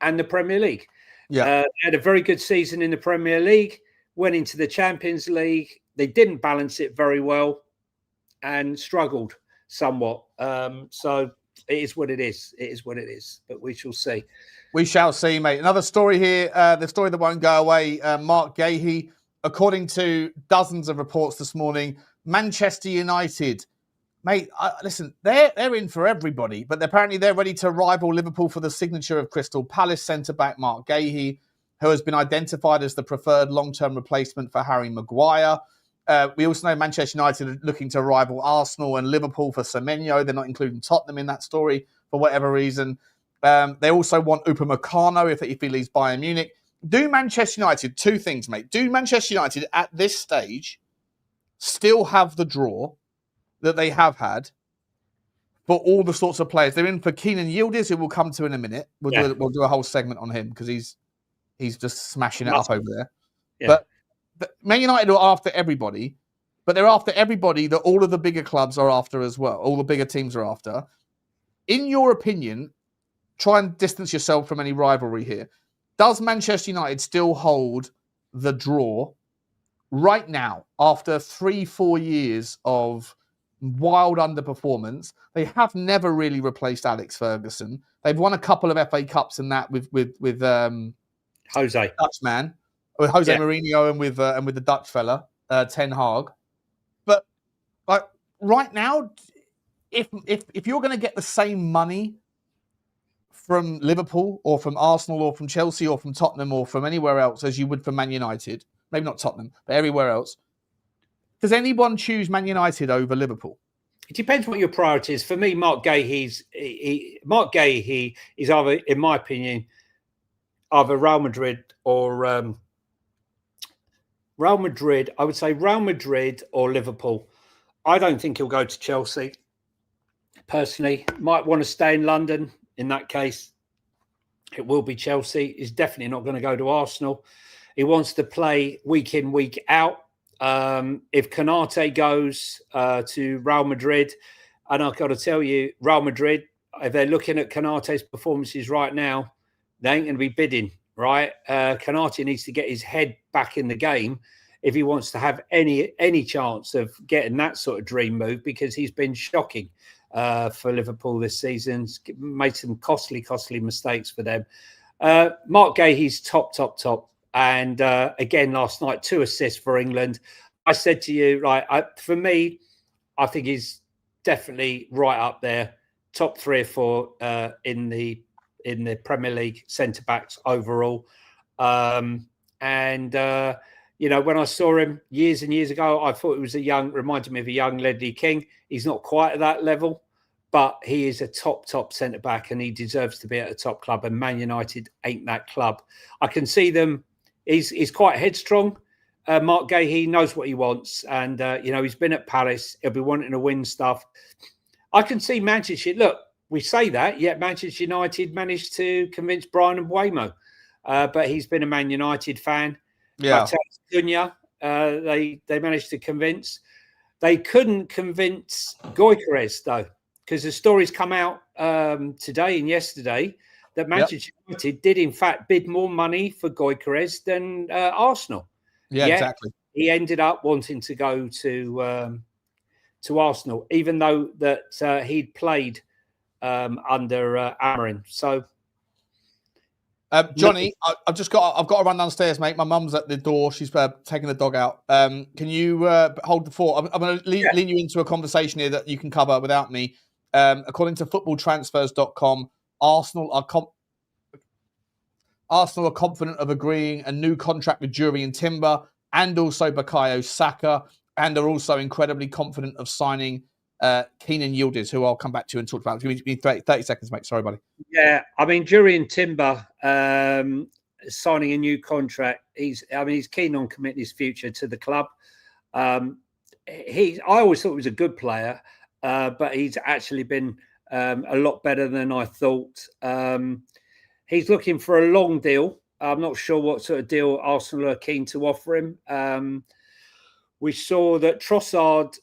and the Premier League. Yeah, they had a very good season in the Premier League, went into the Champions League. They didn't balance it very well and struggled somewhat. So it is what it is. It is what it is. But we shall see. We shall see, mate. Another story here, the story that won't go away. Mark Gahey, according to dozens of reports this morning, Manchester United, mate, listen, they're in for everybody, but apparently they're ready to rival Liverpool for the signature of Crystal Palace centre-back Mark Gahey, who has been identified as the preferred long-term replacement for Harry Maguire. We also know Manchester United are looking to rival Arsenal and Liverpool for Semenyo. They're not including Tottenham in that story for whatever reason. They also want Upamecano if he leaves Bayern Munich. Do Manchester United, two things, mate. Do Manchester United at this stage still have the draw that they have had for all the sorts of players? They're in for Kenan Yildiz, who we'll come to in a minute. We'll do a whole segment on him because he's just smashing it up over there. Yeah. But Man United are after everybody, but they're after everybody that all of the bigger clubs are after as well. All the bigger teams are after. In your opinion, try and distance yourself from any rivalry here. Does Manchester United still hold the draw right now after 3-4 years of wild underperformance? They have never really replaced Alex Ferguson. They've won a couple of FA Cups in that with Jose Dutchman, with Jose Mourinho, and with the Dutch fella Ten Hag. But like right now, if you're going to get the same money from Liverpool or from Arsenal or from Chelsea or from Tottenham or from anywhere else as you would from Man United, maybe not Tottenham, but everywhere else, does anyone choose Man United over Liverpool? It depends what your priority is. For me, Mark Gahey is either, in my opinion, either Real Madrid or Real Madrid. I would say Real Madrid or Liverpool. I don't think he'll go to Chelsea. Personally, might want to stay in London. In that case, it will be Chelsea. He's definitely not going to go to Arsenal. He wants to play week in, week out. If Konate goes to Real Madrid, and I've got to tell you, Real Madrid, if they're looking at Konate's performances right now, they ain't going to be bidding, right? Konate needs to get his head back in the game if he wants to have any chance of getting that sort of dream move, because he's been shocking for Liverpool this season. Made some costly mistakes for them. Mark Gahey's top. And again, last night, 2 assists for England. I said to you, for me, I think he's definitely right up there, top 3 or 4 in the Premier League centre backs overall. When I saw him years and years ago, I thought it was reminded me of a young Ledley King. He's not quite at that level, but he is a top centre back, and he deserves to be at a top club. And Man United ain't that club. I can see them. He's quite headstrong. Mark Gahey knows what he wants, and he's been at Palace. He'll be wanting to win stuff. I can see Manchester. Look, we say that, yet Manchester United managed to convince Brian Mbeumo, but he's been a Man United fan. Yeah, Cunha, they managed to convince. They couldn't convince Gyökeres though, because the stories come out today and yesterday that Manchester United did in fact bid more money for Gyökeres than Arsenal. Yeah, exactly. He ended up wanting to go to Arsenal, even though that he'd played under Amorim. So, Johnny, I've got to run downstairs, mate. My mum's at the door. She's taking the dog out. Can you hold the fort? I'm going to lean you into a conversation here that you can cover without me. According to footballtransfers.com, Arsenal are confident of agreeing a new contract with Jury and Timber and also Bukayo Saka, and are also incredibly confident of signing Kenan Yildiz, who I'll come back to and talk about. Give me 30 seconds, mate. Sorry, buddy. Yeah, I mean, Jury and Timber signing a new contract. He's keen on committing his future to the club. I always thought he was a good player, but he's actually been a lot better than I thought. He's looking for a long deal. I'm not sure what sort of deal Arsenal are keen to offer him. We saw that Trossard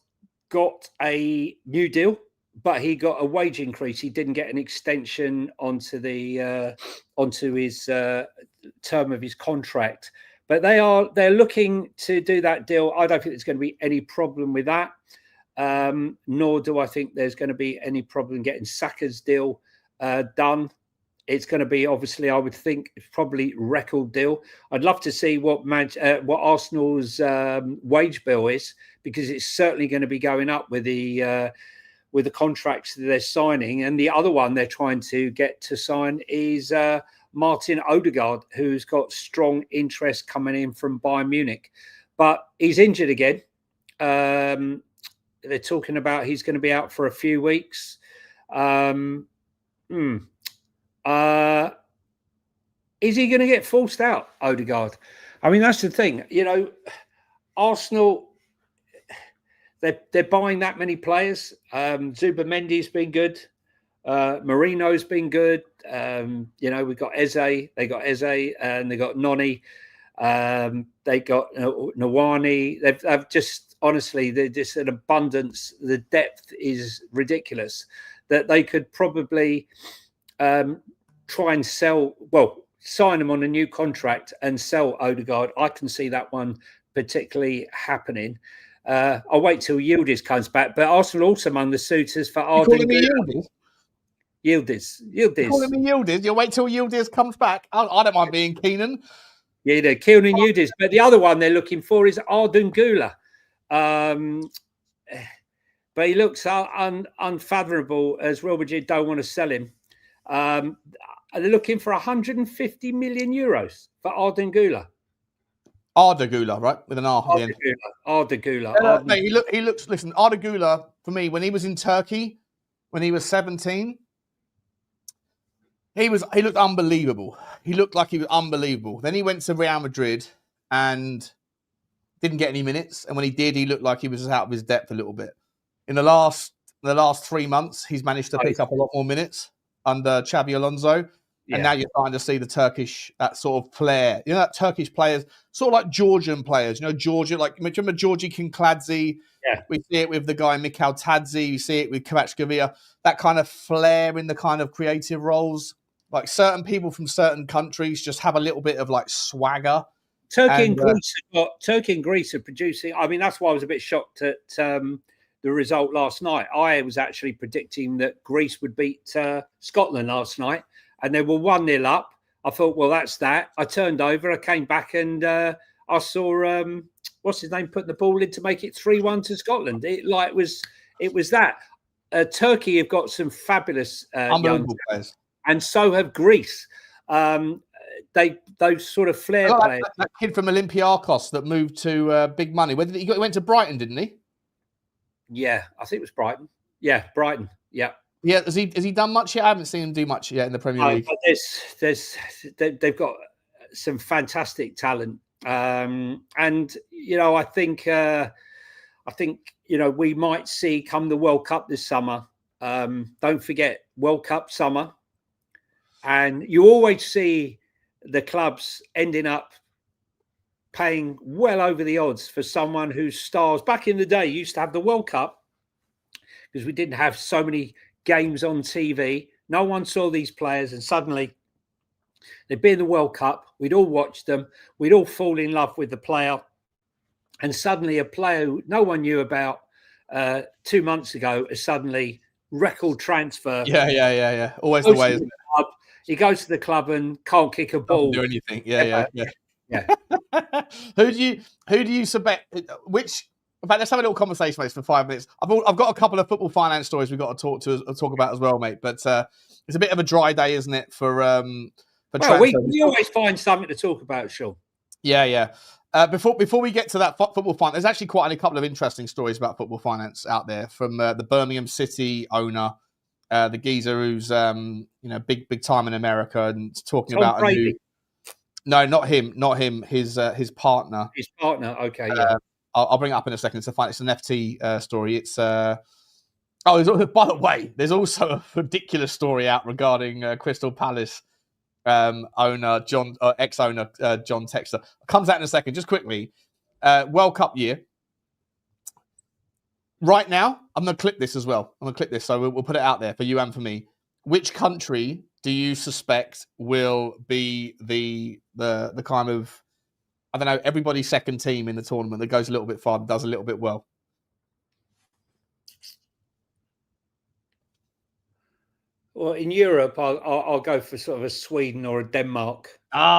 got a new deal, but he got a wage increase. He didn't get an extension onto his term of his contract. But they're looking to do that deal. I don't think there's going to be any problem with that. Nor do I think there's going to be any problem getting Saka's deal done. It's going to be, obviously, I would think, probably record deal. I'd love to see what Arsenal's wage bill is, because it's certainly going to be going up with the contracts that they're signing. And the other one they're trying to get to sign is Martin Odegaard, who's got strong interest coming in from Bayern Munich. But he's injured again. They're talking about he's going to be out for a few weeks. Is he going to get forced out, Odegaard? I mean, that's the thing. Arsenal, they're buying that many players. Zubamendi's been good. Marino's been good. We've got Eze. They got Eze, and they got Noni. They got Muani. They've just, honestly, they're just an abundance. The depth is ridiculous. That they could probably try and sign him on a new contract and sell Odegaard. I can see that one particularly happening. I'll wait till Yildiz comes back. But Arsenal also among the suitors for Arden. Yildiz. You're calling me Yildiz? You'll wait till Yildiz comes back? I don't mind being Kenan. Yeah, Kenan Yildiz. But the other one they're looking for is Arden Güler. But he looks unfathomable, as Real Madrid don't want to sell him. They're looking for 150 million euros for Arden Güler. Arda Güler, right? With an R at the end. Arda Güler. Mate, he looks, listen, Arda Güler, for me, when he was in Turkey, when he was 17, he looked unbelievable. He looked like he was unbelievable. Then he went to Real Madrid and didn't get any minutes. And when he did, he looked like he was just out of his depth a little bit. In the last 3 months, he's managed to pick up a lot more minutes under Xabi Alonso. Yeah. And now you're starting to see the Turkish, that sort of flair. That Turkish players, sort of like Georgian players. Georgia, like, remember Georgi Kinkladze? Yeah. We see it with the guy Mikhail Tadze. You see it with Kvaratskhelia. That kind of flair in the kind of creative roles. Like, certain people from certain countries just have a little bit of, like, swagger. Turkey and Greece are producing. I mean, that's why I was a bit shocked at the result last night. I was actually predicting that Greece would beat Scotland last night. And they were 1-0 up. I thought, well, that's that. I turned over, I came back, and I saw what's his name putting the ball in to make it 3-1 to Scotland. It was that. Turkey have got some fabulous young players, and so have Greece. Those sort of flair players. That kid from Olympiacos that moved to big money. Where did he went to Brighton, didn't he? Yeah, I think it was Brighton. Yeah, Brighton. Yeah. Yeah, has he done much yet? I haven't seen him do much yet in the Premier League. They've got some fantastic talent, and I think we might see come the World Cup this summer. Don't forget World Cup summer, and you always see the clubs ending up paying well over the odds for someone whose stars back in the day used to have the World Cup because we didn't have so many games on TV. No one saw these players, and suddenly they'd be in the World Cup. We'd all watch them. We'd all fall in love with the player. And suddenly a player who no one knew about 2 months ago is suddenly record transfer. Yeah. Always the way, isn't it? He goes to the club and can't kick a ball. Doesn't do anything. Yeah. Who do you suspect? In fact, let's have a little conversation, mate, for 5 minutes. I've got a couple of football finance stories we've got to talk about as well, mate. But it's a bit of a dry day, isn't it? We always find something to talk about, Sean. Yeah. Before we get to that football finance, there's actually quite a couple of interesting stories about football finance out there from the Birmingham City owner, the geezer who's big time in America and talking about No, not him. His partner. His partner. Okay. Yeah. I'll bring it up in a second. It's an FT story. It's by the way, there's also a ridiculous story out regarding Crystal Palace owner ex-owner John Textor. Comes out in a second. Just quickly, World Cup year. Right now, I'm going to clip this as well. So we'll put it out there for you and for me. Which country do you suspect will be the kind of, I don't know, everybody's second team in the tournament that goes a little bit far and does a little bit well? Well, in Europe, I'll go for sort of a Sweden or a Denmark.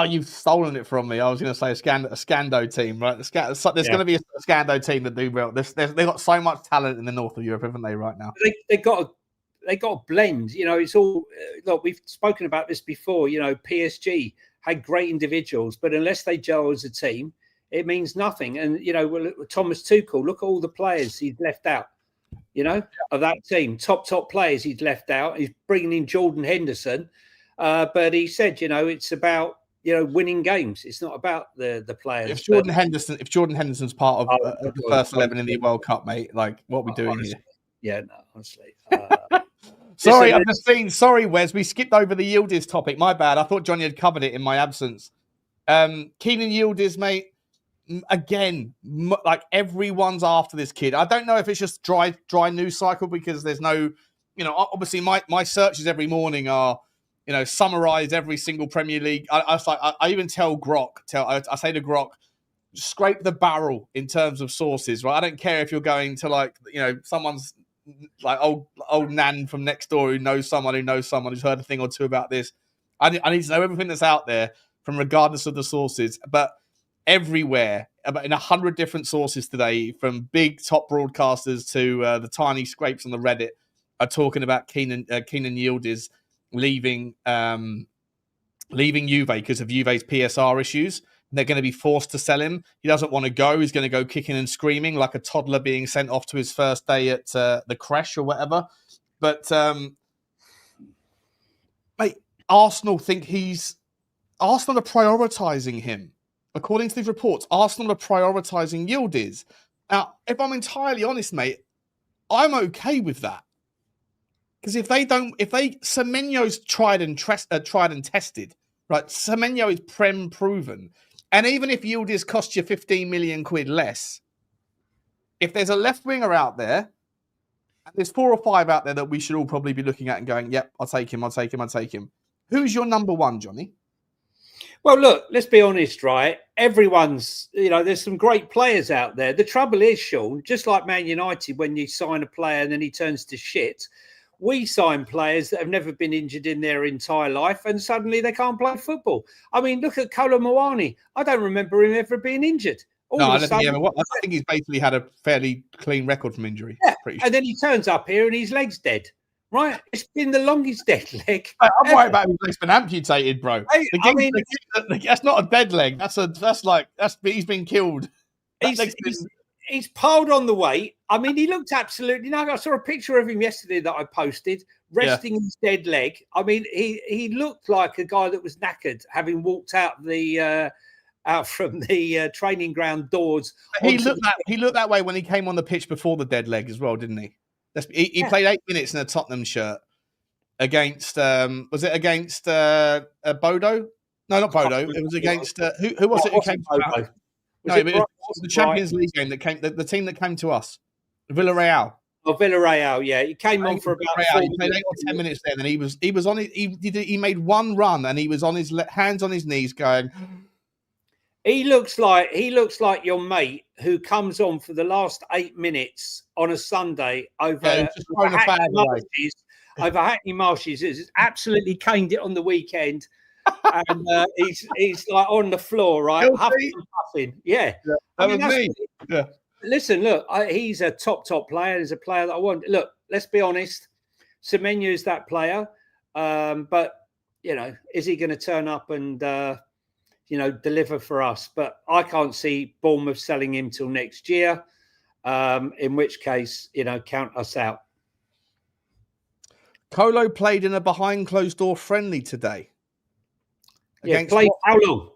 You've stolen it from me. I was going to say a Scando team, right? There's going to be a Scando team that do well. They've got so much talent in the north of Europe, haven't they, right now? They got a blend. It's all, look, we've spoken about this before. PSG had great individuals, but unless they gel as a team, it means nothing. And, Thomas Tuchel, look at all the players he's left out. Of that team, top players he's left out. He's bringing in Jordan Henderson, but he said, it's about winning games. It's not about the players. If Jordan Henderson's part of the first 11 in the World Cup, mate, like what are we doing here? Yeah, no, honestly. Sorry, I've just seen. Sorry, Wes, we skipped over the Yildiz topic. My bad. I thought Johnny had covered it in my absence. Kenan Yildiz, mate. Again, like everyone's after this kid. I don't know if it's just dry news cycle because there's no, obviously my searches every morning are, summarize every single Premier League. I even tell Grok, I say to Grok, scrape the barrel in terms of sources, right? I don't care if you're going to someone's like old nan from next door who knows someone who's heard a thing or two about this. I need to know everything that's out there from regardless of the sources, but everywhere, about in 100 different sources today, from big top broadcasters to the tiny scrapes on the Reddit, are talking about Kenan Yildiz leaving Juve because of Juve's PSR issues. They're going to be forced to sell him. He doesn't want to go. He's going to go kicking and screaming like a toddler being sent off to his first day at the creche or whatever. But mate, Arsenal are prioritising him. According to these reports, Arsenal are prioritising Yildiz. Now, if I'm entirely honest, mate, I'm okay with that. Because if Semenyo's tried and tested, right? Semenyo is proven. And even if Yildiz costs you 15 million quid less, if there's a left winger out there, and there's 4 or 5 out there that we should all probably be looking at and going, yep, I'll take him. Who's your number one, Johnny? Well, look, let's be honest, right? Everyone's, there's some great players out there. The trouble is, Sean, just like Man United, when you sign a player and then he turns to shit, we sign players that have never been injured in their entire life, and suddenly they can't play football. I mean, look at Kolo Muani. I don't remember him ever being injured. No, I don't think he ever was. I think he's basically had a fairly clean record from injury. Yeah, pretty sure. And then he turns up here and his leg's dead. Right? It's been the longest dead leg. I'm worried about his leg's been amputated, bro. That's not a dead leg. He's been killed. He's piled on the weight. I mean, he looked absolutely. No, I saw a picture of him yesterday that I posted, resting his dead leg. I mean, he looked like a guy that was knackered, having walked out from the training ground doors. He looked that way when he came on the pitch before the dead leg as well, didn't he? He played 8 minutes in a Tottenham shirt against. Was it against Bodo? No, not Bodo. It was against who was it? Who came to Bodo? No, it was the Champions League game that came. The team that came to us, Villarreal. Oh, Villarreal, yeah, he came on for about. He played 8 or 10 minutes there, and he was on it. He made one run, and he was on his hands on his knees, going. He looks like your mate who comes on for the last 8 minutes on a Sunday over Hackney Marshes. It's absolutely caned it on the weekend, and he's like on the floor, right, huffing and puffing. Yeah, that was me. Yeah. Listen, look, he's a top player. He's a player that I want. Look, let's be honest. Semenya is that player, but is he going to turn up and? Deliver for us. But I can't see Bournemouth selling him till next year, in which case, count us out. Kolo played in a behind closed door friendly today. Yeah, played how long?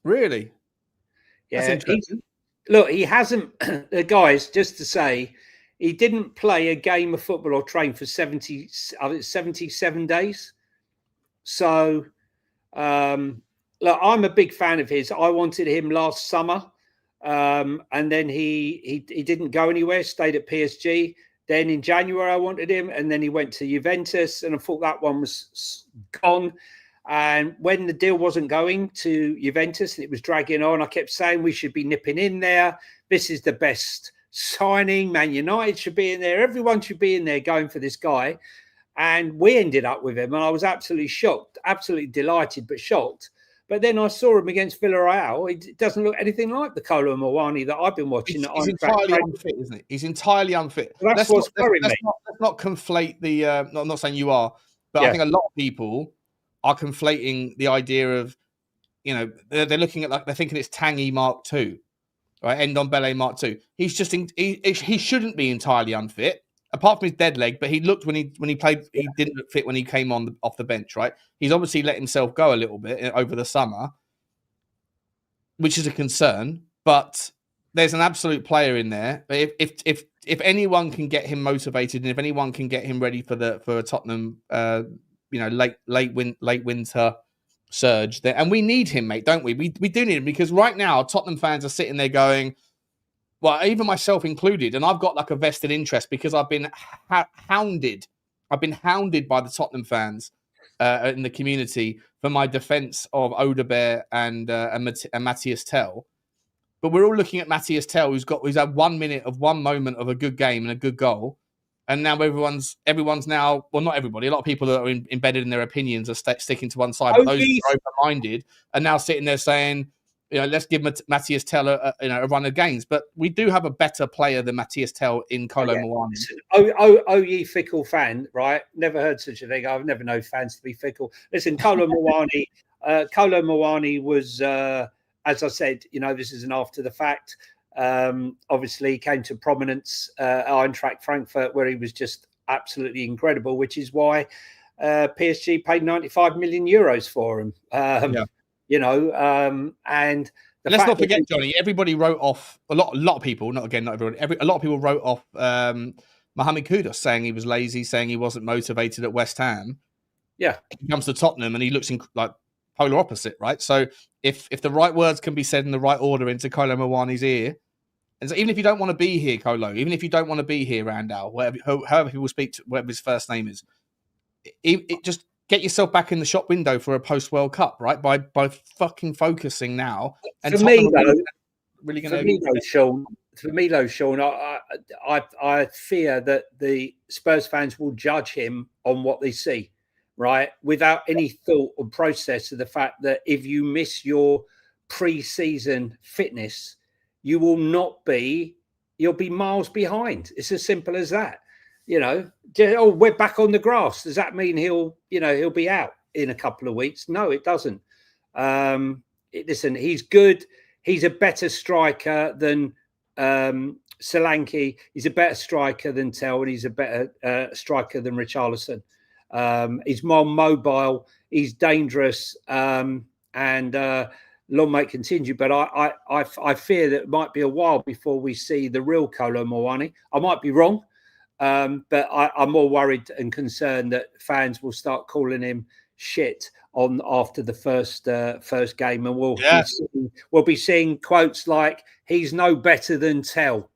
Really? Yeah. He hasn't, guys, just to say, he didn't play a game of football or train for 77 days. So, look, I'm a big fan of his. I wanted him last summer, and then he didn't go anywhere. Stayed at PSG. Then in January I wanted him, and then he went to Juventus, and I thought that one was gone. And when the deal wasn't going to Juventus, it was dragging on. I kept saying we should be nipping in there. This is the best signing. Man United should be in there. Everyone should be in there going for this guy. And we ended up with him, and I was absolutely shocked, absolutely delighted, but shocked. But then I saw him against Villarreal. It doesn't look anything like the Kolo Muani that I've been watching. He's entirely unfit, isn't it? He's entirely unfit. Well, let's not conflate the. I'm not saying you are, but I think a lot of people are conflating the idea of, they're looking at they're thinking it's Tanguy Mark II, right? Ndombele Mark II. He's just he shouldn't be entirely unfit. Apart from his dead leg, but he looked when he played, he didn't look fit when he came off the bench, right? He's obviously let himself go a little bit over the summer, which is a concern. But there's an absolute player in there. But if anyone can get him motivated, and if anyone can get him ready for a Tottenham, late winter surge, and we need him, mate, don't we? We do need him, because right now Tottenham fans are sitting there going. Well, even myself included, and I've got a vested interest because I've been hounded. I've been hounded by the Tottenham fans in the community for my defence of Odebear and Matthias Tell. But we're all looking at Matthias Tell, who's had 1 minute of one moment of a good game and a good goal, and now everyone's now, well, not everybody, a lot of people that are embedded in their opinions are sticking to one side, but those who are open-minded are now sitting there saying, let's give Matthias Tell a run of games. But we do have a better player than Matthias Tell in Kolo Muani. Ye fickle fan, right? Never heard such a thing. I've never known fans to be fickle. Listen, Kolo Muani was, as I said, this is an after the fact. Obviously, he came to prominence at Eintracht Frankfurt, where he was just absolutely incredible, which is why PSG paid 95 million euros for him. And let's not forget, Johnny. Everybody wrote off a lot of people. Not everyone. A lot of people wrote off Mohamed Kudus, saying he was lazy, saying he wasn't motivated at West Ham. Yeah, he comes to Tottenham and he looks like polar opposite, right? So if the right words can be said in the right order into Kolo Muani's ear, and so even if you don't want to be here, Kolo, even if you don't want to be here, Randal, however people speak to whatever his first name is, it just. Get yourself back in the shop window for a post-World Cup, right? By fucking focusing now. And for me, though, Sean, for me though, Sean, I fear that the Spurs fans will judge him on what they see, right, without any thought or process of the fact that if you miss your pre-season fitness, you'll be miles behind. It's as simple as that. We're back on the grass. Does that mean he'll be out in a couple of weeks? No, it doesn't. Listen, he's good. He's a better striker than Solanke. He's a better striker than Tel, and he's a better striker than Richarlison. He's more mobile. He's dangerous, and long may it continue. But I fear that it might be a while before we see the real Kolo Muani. I might be wrong. But I'm more worried and concerned that fans will start calling him shit after the first game, and we'll be seeing quotes like "He's no better than Tel."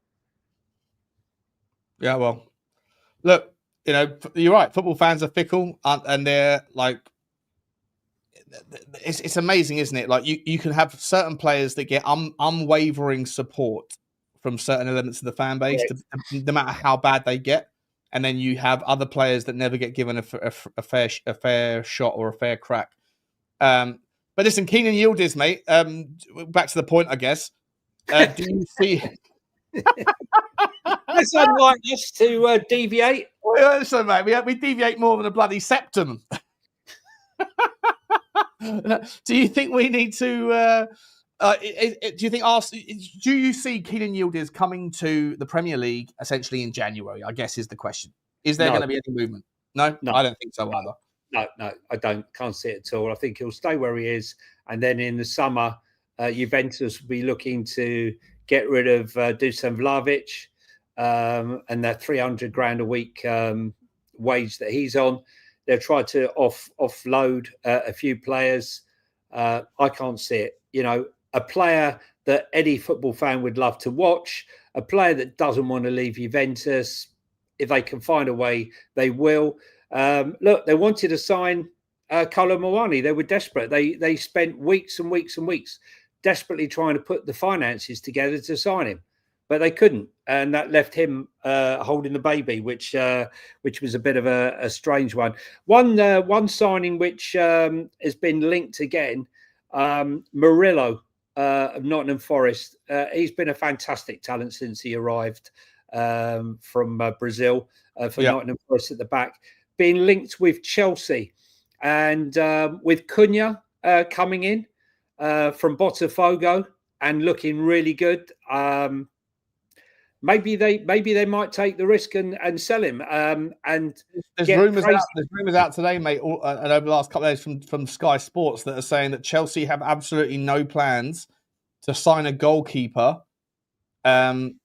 Yeah, well, look, you're right. Football fans are fickle, and they're like, it's amazing, isn't it? Like you can have certain players that get unwavering support from certain elements of the fan base, no matter how bad they get, and then you have other players that never get given a fair shot or a fair crack. But listen, Kenan Yildiz, mate. Back to the point, I guess. Do you see? That's unlike us to deviate. Well, so, mate, we deviate more than a bloody septum. Do you think we need to? Do you see Kenan Yildiz coming to the Premier League essentially in January? I guess is the question. Is there going to be any movement? No, I don't think so either. No, I don't. Can't see it at all. I think he'll stay where he is, and then in the summer, Juventus will be looking to get rid of Dusan Vlahovic and that 300 grand a week wage that he's on. They'll try to offload a few players. I can't see it. A player that any football fan would love to watch, a player that doesn't want to leave Juventus. If they can find a way, they will. Look, they wanted to sign Kolo Muani. They were desperate. They spent weeks and weeks and weeks desperately trying to put the finances together to sign him, but they couldn't, and that left him holding the baby, which was a bit of a strange one. One signing which has been linked again, Murillo of Nottingham Forest. He's been a fantastic talent since he arrived from Brazil for Nottingham Forest at the back. Being linked with Chelsea and with Cunha coming in from Botafogo and looking really good. Maybe they might take the risk and sell him. And there's rumours out today, mate, and over the last couple of days from Sky Sports that are saying that Chelsea have absolutely no plans to sign a goalkeeper in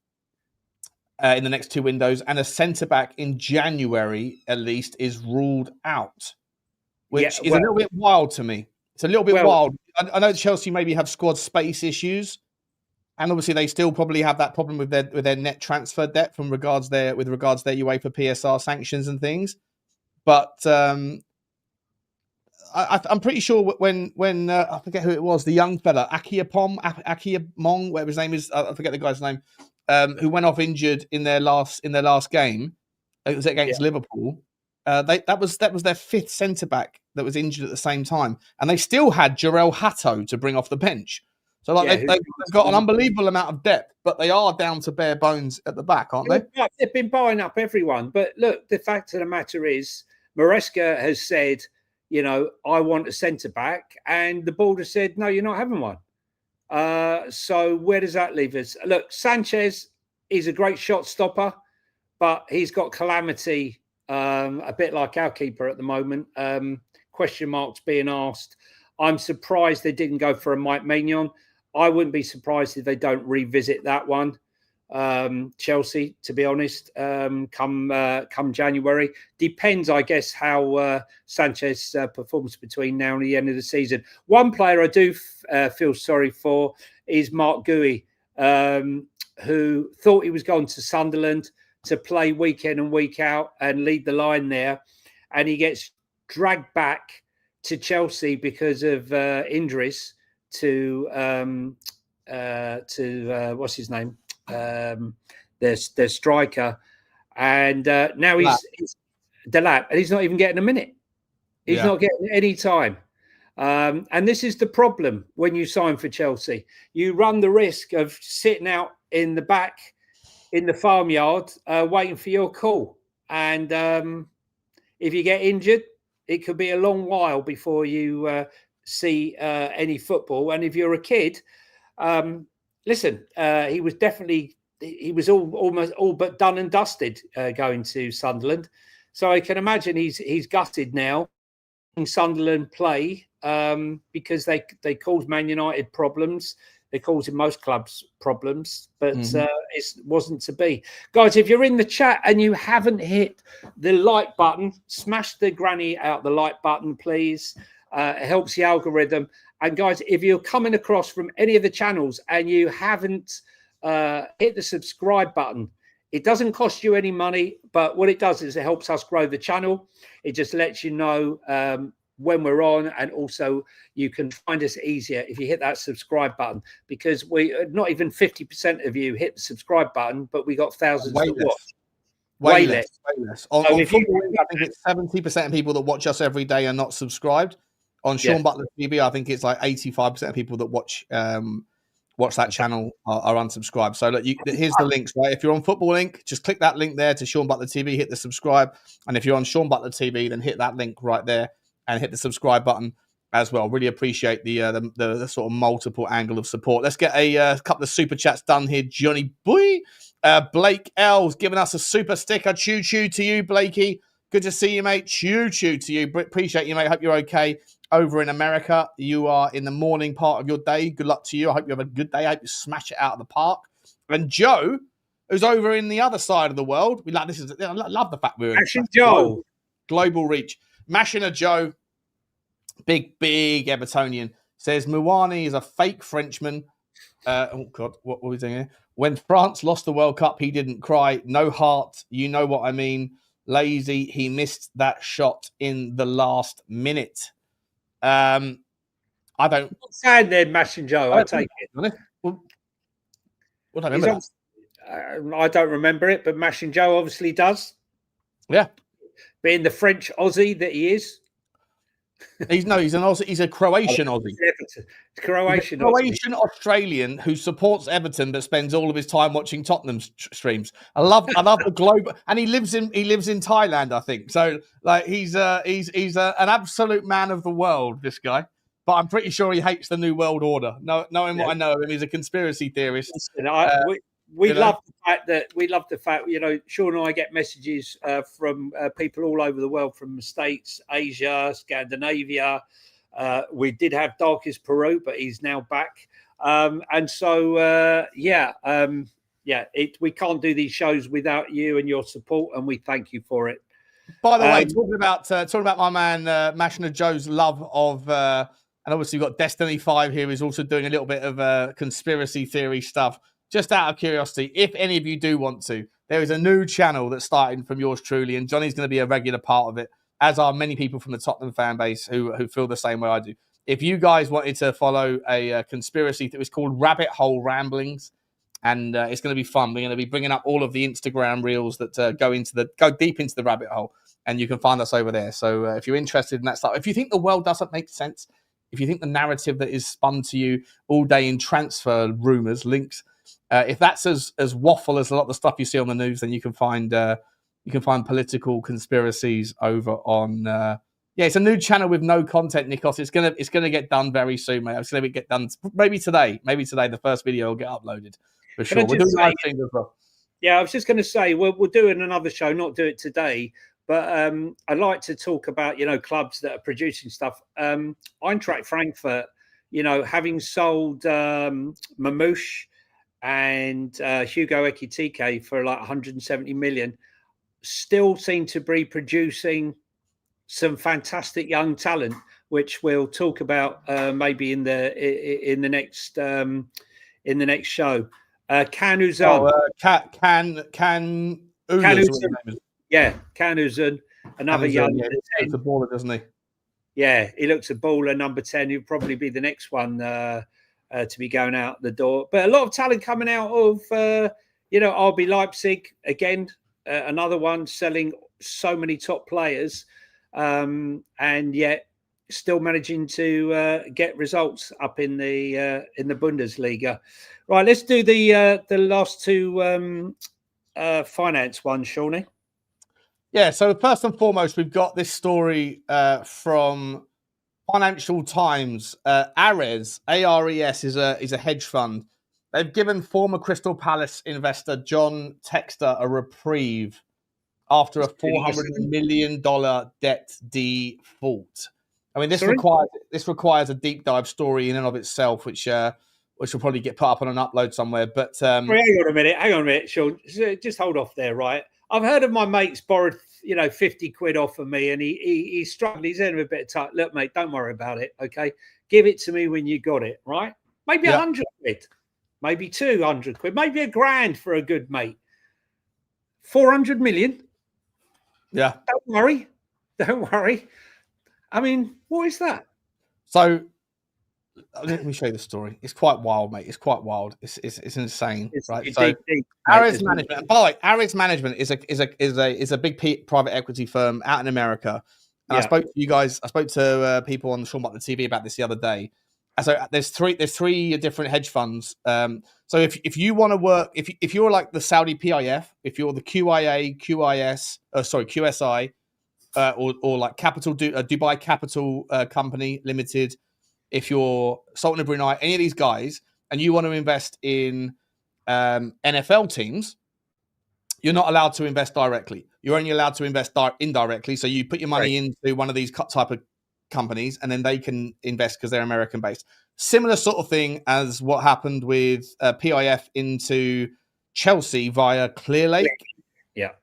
the next two windows, and a centre-back in January, at least, is ruled out, which is a little bit wild to me. It's a little bit wild. I know Chelsea maybe have squad space issues, and obviously they still probably have that problem with their net transfer debt with regards their UEFA PSR sanctions and things. But I'm pretty sure when I forget who it was, the young fella Akiyamong, whatever his name is, I forget the guy's name, who went off injured in their last game. It was against Liverpool. That was their fifth centre back that was injured at the same time, and they still had Jarell Hatto to bring off the bench. So they've got an unbelievable amount of depth, but they are down to bare bones at the back, aren't they? They've been buying up everyone. But look, the fact of the matter is, Maresca has said, I want a centre back, and the board has said, no, you're not having one. So where does that leave us? Look, Sanchez is a great shot stopper, but he's got calamity, a bit like our keeper at the moment. Question marks being asked. I'm surprised they didn't go for a Mike Maignan. I wouldn't be surprised if they don't revisit that one. Chelsea, to be honest, come January. Depends, I guess, how Sanchez performs between now and the end of the season. One player I do feel sorry for is Mark Gui, who thought he was going to Sunderland to play week in and week out and lead the line there, and he gets dragged back to Chelsea because of injuries to what's his name? their striker, and now he's Delap, and he's not even getting a minute. He's not getting any time. And this is the problem when you sign for Chelsea. You run the risk of sitting out in the back in the farmyard waiting for your call. And if you get injured, it could be a long while before you see any football. And if you're a kid, listen, he was almost all but done and dusted going to Sunderland. So I can imagine he's gutted now. Sunderland play because they caused Man United problems. They causing most clubs problems, but it wasn't to be. Guys, if you're in the chat and you haven't hit the like button, smash the granny out the like button, please. It helps the algorithm. And guys, if you're coming across from any of the channels and you haven't hit the subscribe button, it doesn't cost you any money, but what it does is it helps us grow the channel. It just lets you know when we're on, and also you can find us easier if you hit that subscribe button, because we not even 50% of you hit the subscribe button, but we got thousands that watch. Way less. On Football Inc, I think it's 70% of people that watch us every day are not subscribed. On Sean Butler TV, I think it's like 85% of people that watch that channel are unsubscribed. So look, here's the links, right? If you're on Football Inc, just click that link there to Sean Butler TV, hit the subscribe. And if you're on Sean Butler TV, then hit that link right there and hit the subscribe button as well. Really appreciate the sort of multiple angle of support. Let's get a couple of super chats done here. Johnny Boy, Blake L's giving us a super sticker. Choo choo to you, Blakey. Good to see you, mate. Choo choo to you. Appreciate you, mate. Hope you're okay over in America. You are in the morning part of your day. Good luck to you. I hope you have a good day. I hope you smash it out of the park. And Joe, who's over in the other side of the world. I love the fact we're in Joe. Global reach. Mashina Joe, big Evertonian, says Muani is a fake Frenchman. Oh God, what are we doing here? When France lost the World Cup, he didn't cry. No heart. You know what I mean. Lazy. He missed that shot in the last minute. I don't. What's saying then, Mashing Joe? I take it. Well, I don't remember. I don't remember it, but Mashing Joe obviously does. Yeah, being the French Aussie that he is. He's an Aussie. He's a Croatian Aussie. Croatian Australian who supports Everton but spends all of his time watching Tottenham streams. I love the globe, and he lives in Thailand, I think. So like he's an absolute man of the world, this guy. But I'm pretty sure he hates the New World Order. Knowing what I know of him, he's a conspiracy theorist. Listen, we love the fact Sean and I get messages from people all over the world, from the States, Asia, Scandinavia. We did have Darkest Peru, but he's now back. We can't do these shows without you and your support, and we thank you for it. By the way, talking about my man Mashina Joe's love of, and obviously we've got Destiny 5 here, who's also doing a little bit of conspiracy theory stuff. Just out of curiosity, if any of you do want to, there is a new channel that's starting from yours truly, and Johnny's going to be a regular part of it, as are many people from the Tottenham fan base who feel the same way I do. If you guys wanted to follow a conspiracy that was called Rabbit Hole Ramblings, and it's going to be fun. We're going to be bringing up all of the Instagram reels that go deep into the rabbit hole, and you can find us over there. So if you're interested in that stuff, if you think the world doesn't make sense, if you think the narrative that is spun to you all day in transfer rumors, links, if that's as waffle as a lot of the stuff you see on the news, then you can find political conspiracies over on. It's a new channel with no content, Nikos. It's gonna get done very soon, mate. It's gonna get done maybe today. The first video will get uploaded for sure. We're doing live things as well. Yeah, I was just going to say we're doing another show. Not do it today, but I'd like to talk about clubs that are producing stuff. Eintracht Frankfurt, having sold Mamouche and Hugo Ekitike for like 170 million, still seem to be producing some fantastic young talent, which we'll talk about maybe in the next show. Can Uzun. Can Uzun. Yeah, Can Uzun, another young. He looks a baller, doesn't he? Yeah, he looks a baller. Number 10, he'll probably be the next one to be going out the door. But a lot of talent coming out of, RB Leipzig, again, another one selling so many top players, and yet still managing to get results up in the Bundesliga. Right, let's do the last two finance ones, Shawnee. Yeah, so first and foremost, we've got this story from Financial Times. Ares, ARES, is a hedge fund. They've given former Crystal Palace investor John Textor a reprieve after a $400 million debt default. I mean, this requires a deep dive story in and of itself, which will probably get put up on an upload somewhere. But hang on a minute, Sean. Just hold off there, right? I've heard of my mates borrowed, 50 quid off of me, and he's struggling. He's in a bit of tight. Look, mate, don't worry about it. Okay, give it to me when you got it, right? Maybe 100 quid, maybe 200 quid, maybe $1,000 for a good mate. 400 million. Yeah. Don't worry. I mean, what is that? So let me show you the story. It's quite wild, mate. It's quite wild. It's insane, right? It's so deep, Ares Management. By the way, Ares Management is a big private equity firm out in America. And I spoke to you guys. I spoke to people on Sean Butler TV about this the other day. And so there's three different hedge funds. So if you want to work, if you're like the Saudi PIF, if you're the QIA, QSI, or like Dubai Capital Company Limited, if you're Sultan of Brunei, any of these guys, and you want to invest in NFL teams, you're not allowed to invest directly. You're only allowed to invest indirectly. So you put your money into one of these type of companies, and then they can invest because they're American based. Similar sort of thing as what happened with PIF into Chelsea via Clearlake. Yeah.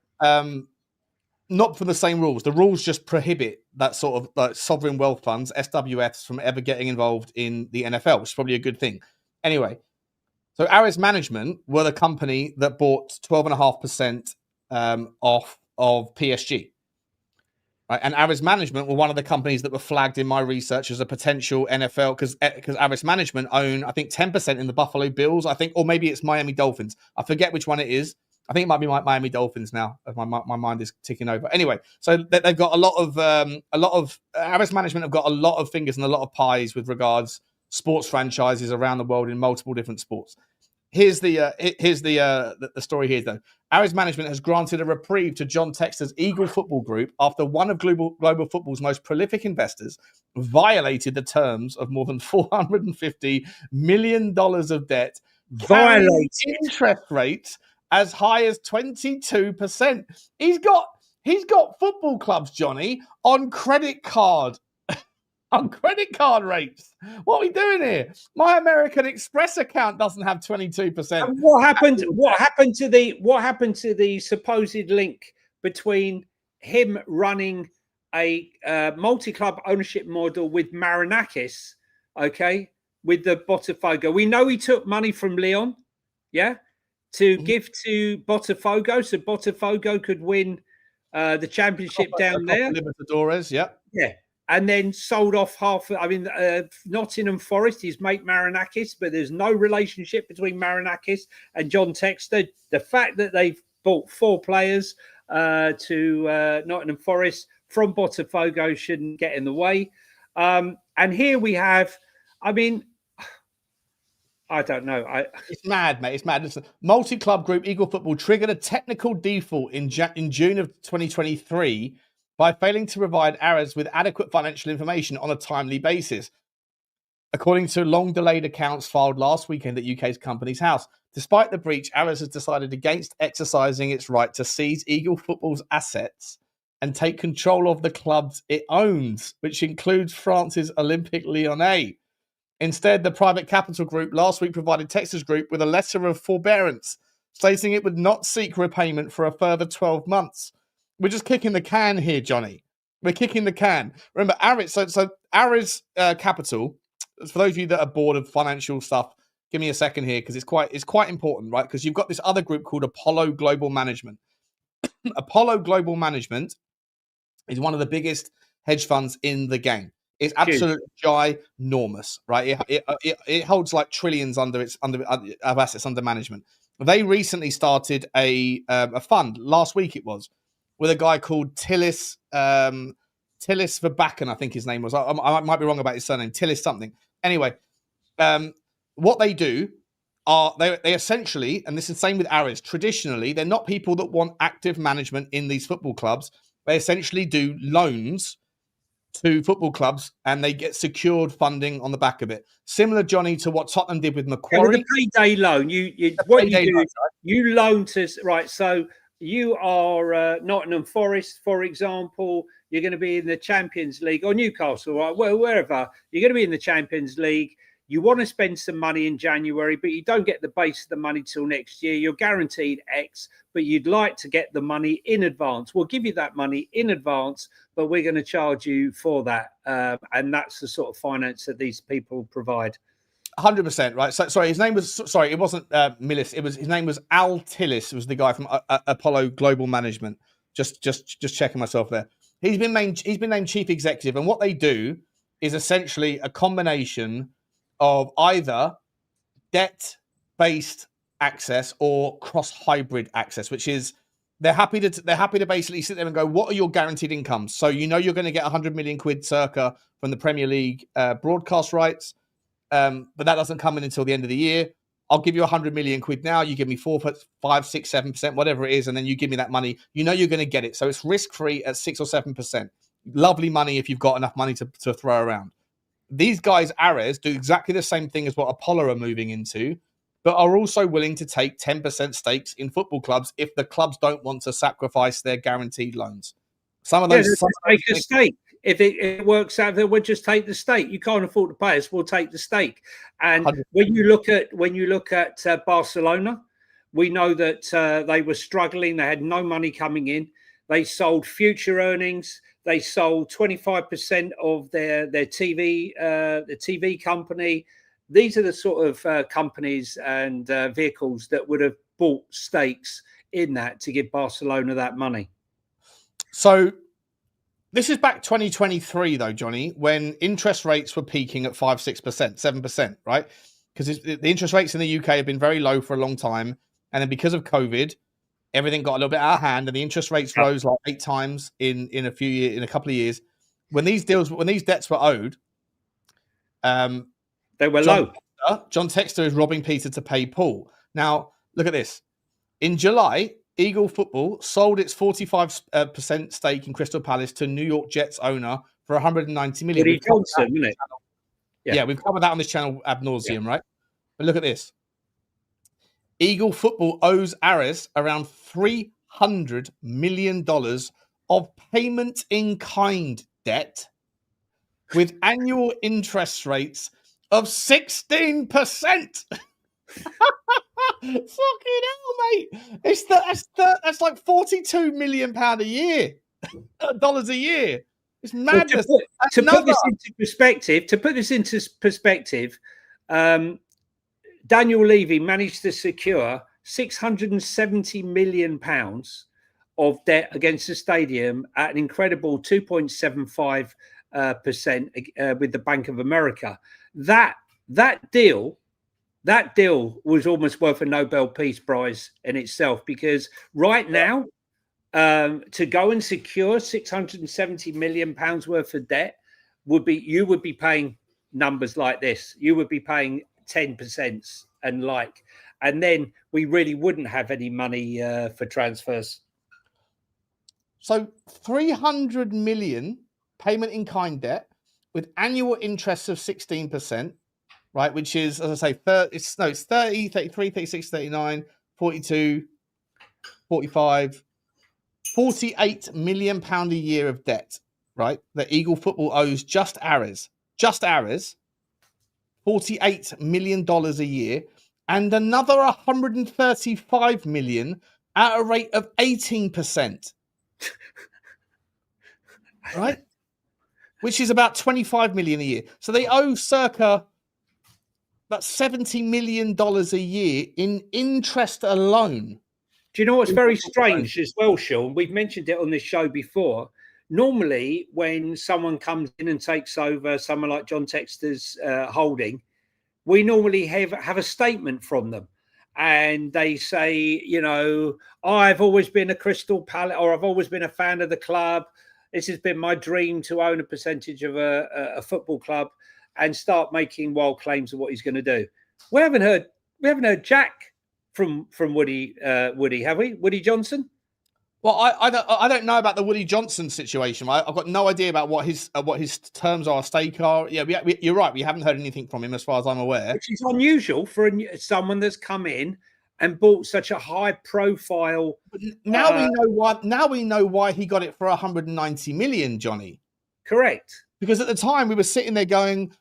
Not for the same rules. The rules just prohibit that sort of like sovereign wealth funds, SWFs, from ever getting involved in the NFL, which is probably a good thing. Anyway, so Ares Management were the company that bought 12.5% off of PSG. Right? And Ares Management were one of the companies that were flagged in my research as a potential NFL, because Ares Management own, I think, 10% in the Buffalo Bills, I think, or maybe it's Miami Dolphins. I forget which one it is. I think it might be Miami Dolphins now, as my mind is ticking over. Anyway, so they've got a lot of Ares Management have got a lot of fingers and a lot of pies with regards sports franchises around the world in multiple different sports. Here's the story here, though. Ares Management has granted a reprieve to John Textor's Eagle Football Group after one of global football's most prolific investors violated the terms of more than $450 million of debt, violated interest rates as high as 22%. He's got football clubs, Johnny, on credit card. On credit card rates. What are we doing here? My American Express account doesn't have 22%. And what happened to the supposed link between him running a multi-club ownership model with Marinakis, okay, with the Botafogo? We know he took money from Lyon, to give to Botafogo, so Botafogo could win the championship down there. Libertadores, yeah. And then sold off half. I mean, Nottingham Forest is mate Marinakis, but there's no relationship between Marinakis and John Textor. The fact that they've bought 4 players to Nottingham Forest from Botafogo shouldn't get in the way. And here we have, I mean, I don't know. It's mad, mate. It's mad. Listen, multi-club group Eagle Football triggered a technical default in June of 2023 by failing to provide Ares with adequate financial information on a timely basis, according to long-delayed accounts filed last weekend at UK's Companies House. Despite the breach, Ares has decided against exercising its right to seize Eagle Football's assets and take control of the clubs it owns, which includes France's Olympique Lyonnais. Instead, the private capital group last week provided Texas Group with a letter of forbearance, stating it would not seek repayment for a further 12 months. We're just kicking the can here, Johnny. We're kicking the can. Remember, Ares. So Ares Capital. For those of you that are bored of financial stuff, give me a second here because it's quite important, right? Because you've got this other group called Apollo Global Management. Apollo Global Management is one of the biggest hedge funds in the game. It's absolutely ginormous, right? It holds like trillions of assets under management. They recently started a fund last week. It was with a guy called Tillis Verbacken, I think his name was. I might be wrong about his surname. Tillis something. Anyway, what they do are they essentially, and this is the same with Ares. Traditionally, they're not people that want active management in these football clubs. They essentially do loans to football clubs, and they get secured funding on the back of it. Similar, Johnny, to what Tottenham did with Macquarie. With a payday loan, you loan to, right? So you are Nottingham Forest, for example. You're going to be in the Champions League, or Newcastle, right? Well, wherever you're going to be in the Champions League. You want to spend some money in January, but you don't get the base of the money till next year. You're guaranteed X, but you'd like to get the money in advance. We'll give you that money in advance, but we're going to charge you for that. And that's the sort of finance that these people provide. 100%, right? So, sorry, his name was, sorry, it wasn't Millis. His name was Al Tillis. It was the guy from Apollo Global Management. Just checking myself there. He's been named chief executive. And what they do is essentially a combination of either debt-based access or cross-hybrid access, which is they're happy to basically sit there and go, what are your guaranteed incomes? So you're going to get 100 million quid circa from the Premier League broadcast rights, but that doesn't come in until the end of the year. I'll give you 100 million quid now. You give me 4, 5, 6, 7%, whatever it is, and then you give me that money. You know you're going to get it. So it's risk-free at 6 or 7%. Lovely money if you've got enough money to throw around. These guys, Ares, do exactly the same thing as what Apollo are moving into, but are also willing to take 10% stakes in football clubs if the clubs don't want to sacrifice their guaranteed loans. Some of those take a stake. If it works out, then we'll just take the stake. You can't afford to pay us, we'll take the stake. And 100%. when you look at Barcelona, we know that they were struggling. They had no money coming in. They sold future earnings. They sold 25% of their TV company. These are the sort of companies and vehicles that would have bought stakes in that to give Barcelona that money. So this is back 2023, though, Johnny, when interest rates were peaking at 5, 6%, 7%, right? Because the interest rates in the UK have been very low for a long time. And then because of COVID, everything got a little bit out of hand, and the interest rates rose like 8 times in a couple of years. When these debts were owed, they were low. John Textor is robbing Peter to pay Paul. Now, look at this. In July, Eagle Football sold its 45% stake in Crystal Palace to New York Jets owner for 190 million. Woody Johnson, isn't it? Yeah, we've covered that on this channel ad nauseum, right? But look at this. Eagle Football owes Ares around $300 million of payment in kind debt with annual interest rates of 16%. Fucking hell, mate. That's like £42 million a year. Dollars a year. It's madness. To put this into perspective, Daniel Levy managed to secure £670 million of debt against the stadium at an incredible 2.75% with the Bank of America. That deal was almost worth a Nobel Peace Prize in itself, because right now, to go and secure £670 million worth of debt you would be paying numbers like this. You would be paying 10% and then we really wouldn't have any money for transfers. So 300 million payment in kind debt with annual interest of 16%, right? Which is, as I say, it's 30, 33, 36, 39, 42, 45, £48 million a year of debt, right? That Eagle Football owes just Ares, $48 million a year, and another 135 million at a rate of 18%. Right? Which is about 25 million a year. So they owe circa about $70 million a year in interest alone. Do you know what's very strange as well, Sean? We've mentioned it on this show before. normally when someone comes in and takes over, someone like John Textor's holding, we normally have a statement from them. And they say, you know, I've always been a Crystal Palace, or I've always been a fan of the club. This has been my dream to own a percentage of a football club, and start making wild claims of what he's going to do. We haven't heard Jack from Woody, have we? Woody Johnson? Well, I don't know about the Woody Johnson situation. I've got no idea about what his terms are, stake are. Yeah, you're right. We haven't heard anything from him, as far as I'm aware. Which is unusual for someone that's come in and bought such a high profile. Now we know why. Now we know why he got it for 190 million, Johnny. Correct. Because at the time we were sitting there going,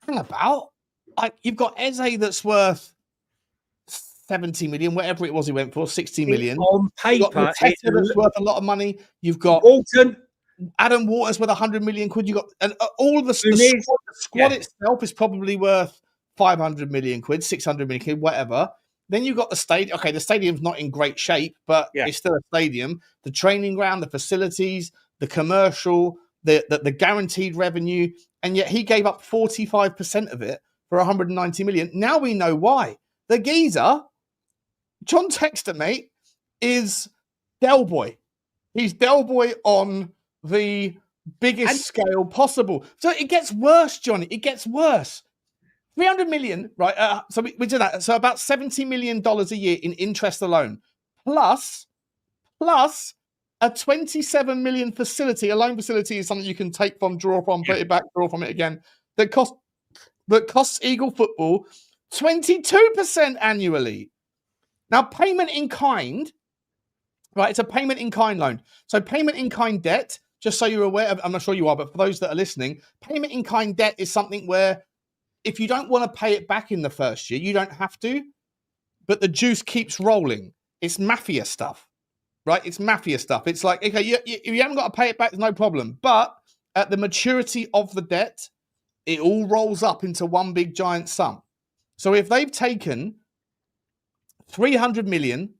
"Hang about, like you've got Eze that's worth 70 million, whatever it was he went for, 60 million. On paper, that's worth a lot of money. You've got Wharton. Adam Wharton's worth 100 million quid. You got, and all the squad itself is probably worth 500 million quid, 600 million quid, whatever. Then you've got the stadium. Okay, the stadium's not in great shape, but it's still a stadium. The training ground, the facilities, the commercial, the guaranteed revenue, and yet he gave up 45% of it for 190 million. Now we know why. The geezer, John Textor, mate, is Del Boy. He's Del Boy on the biggest scale possible. So it gets worse, Johnny. It gets worse. 300 million, right? So we do that. So about $70 million a year in interest alone, plus a 27 million facility. A loan facility is something you can take from, draw from, put it back, draw from it again. That costs Eagle Football 22% annually. Now, payment in kind, right? It's a payment in kind loan. So payment in kind debt, just so you're aware of, I'm not sure you are, but for those that are listening, payment in kind debt is something where if you don't want to pay it back in the first year, you don't have to, but the juice keeps rolling. It's mafia stuff, right? It's mafia stuff. It's like, okay, you haven't got to pay it back, no problem. But at the maturity of the debt, it all rolls up into one big giant sum. So if they've taken 300 million,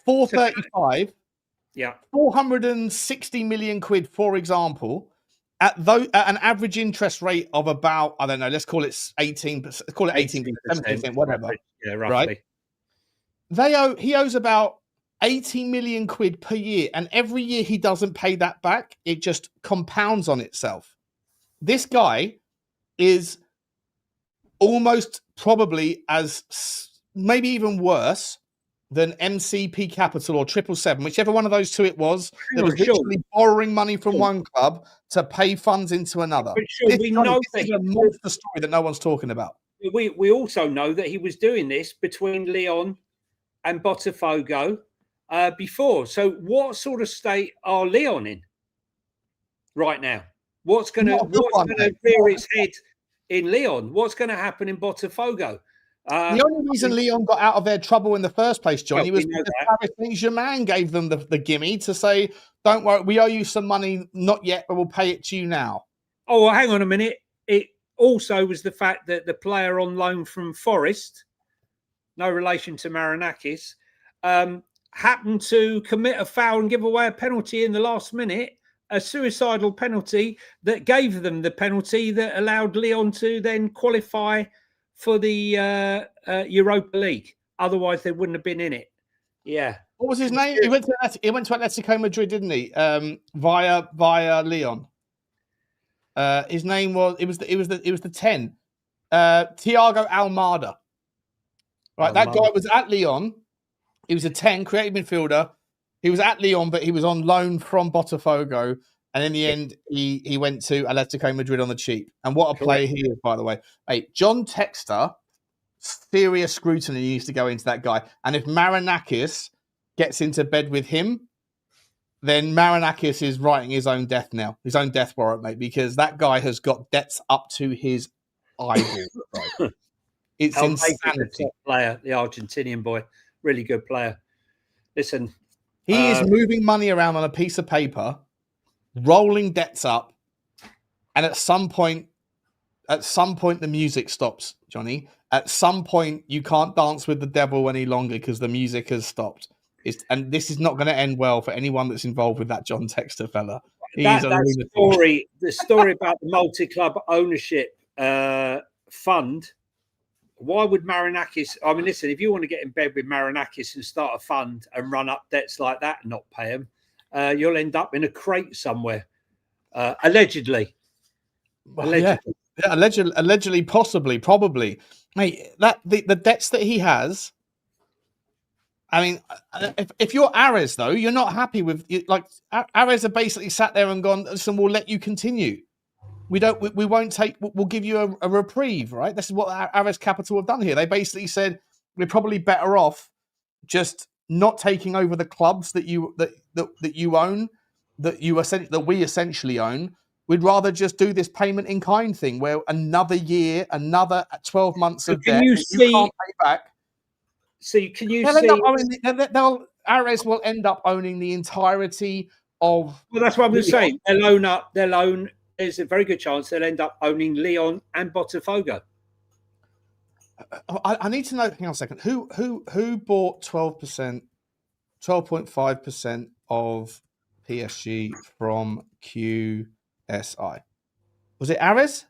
435, 460 million quid, for example, at an average interest rate of about, I don't know, let's call it 18%, call it 18%, 17%, whatever. Yeah, roughly. Right? He owes about 80 million quid per year, and every year he doesn't pay that back, it just compounds on itself. This guy is almost probably as, maybe even worse than MCP Capital or 777, whichever one of those two it was, that was literally borrowing money from one club to pay funds into another. We know that is a monster story that no one's talking about. We also know that he was doing this between Lyon and Botafogo before. So what sort of state are Lyon in right now? What's going to rear its head in Lyon? What's going to happen in Botafogo? The only reason Lyon got out of their trouble in the first place, Johnny, was because Paris Saint-Germain gave them the gimme to say, don't worry, we owe you some money, not yet, but we'll pay it to you now. Oh, well, hang on a minute. It also was the fact that the player on loan from Forest, no relation to Marinakis, happened to commit a foul and give away a penalty in the last minute, a suicidal penalty that gave them the penalty that allowed Lyon to then qualify for the Europa League. Otherwise, they wouldn't have been in it. Yeah. What was his name? He went to Atletico Madrid, didn't he? Via Lyon. His name was the 10. Thiago Almada. Right, that guy was at Lyon. He was a 10, creative midfielder. He was at Lyon, but he was on loan from Botafogo. And in the end, he went to Atletico Madrid on the cheap. And what a player he is, by the way. Hey, John Textor, serious scrutiny needs to go into that guy. And if Marinakis gets into bed with him, then Marinakis is writing his own death now. His own death warrant, mate, because that guy has got debts up to his eyeballs. Right? It's insanity. Player, the Argentinian boy. Really good player. Listen. He is moving money around on a piece of paper, rolling debts up, and at some point the music stops, Johnny. At some point you can't dance with the devil any longer because the music has stopped. And this is not going to end well for anyone that's involved with that John Textor fella. That story, the story about the multi-club ownership fund. Why would Marinakis? I mean, listen, if you want to get in bed with Marinakis and start a fund and run up debts like that and not pay them, you'll end up in a crate somewhere. Allegedly. Allegedly. Yeah, allegedly, possibly, probably. Mate, the debts that he has. I mean, if you're Ares, though, you're not happy with like Ares have basically sat there and gone, listen, we'll let you continue. We won't take. We'll give you a reprieve, right? This is what Ares Capital have done here. They basically said we're probably better off just not taking over the clubs that you own, that we essentially own. We'd rather just do this payment in kind thing, where another year, another 12 months of debt you can't pay back. So can you see? Ares will end up owning the entirety of. Well, that's what I'm going to say. They'll own. There's a very good chance they'll end up owning Leon and Botafogo. I need to know. Hang on a second. Who bought 12%, 12.5% of PSG from QSI? Was it Ares?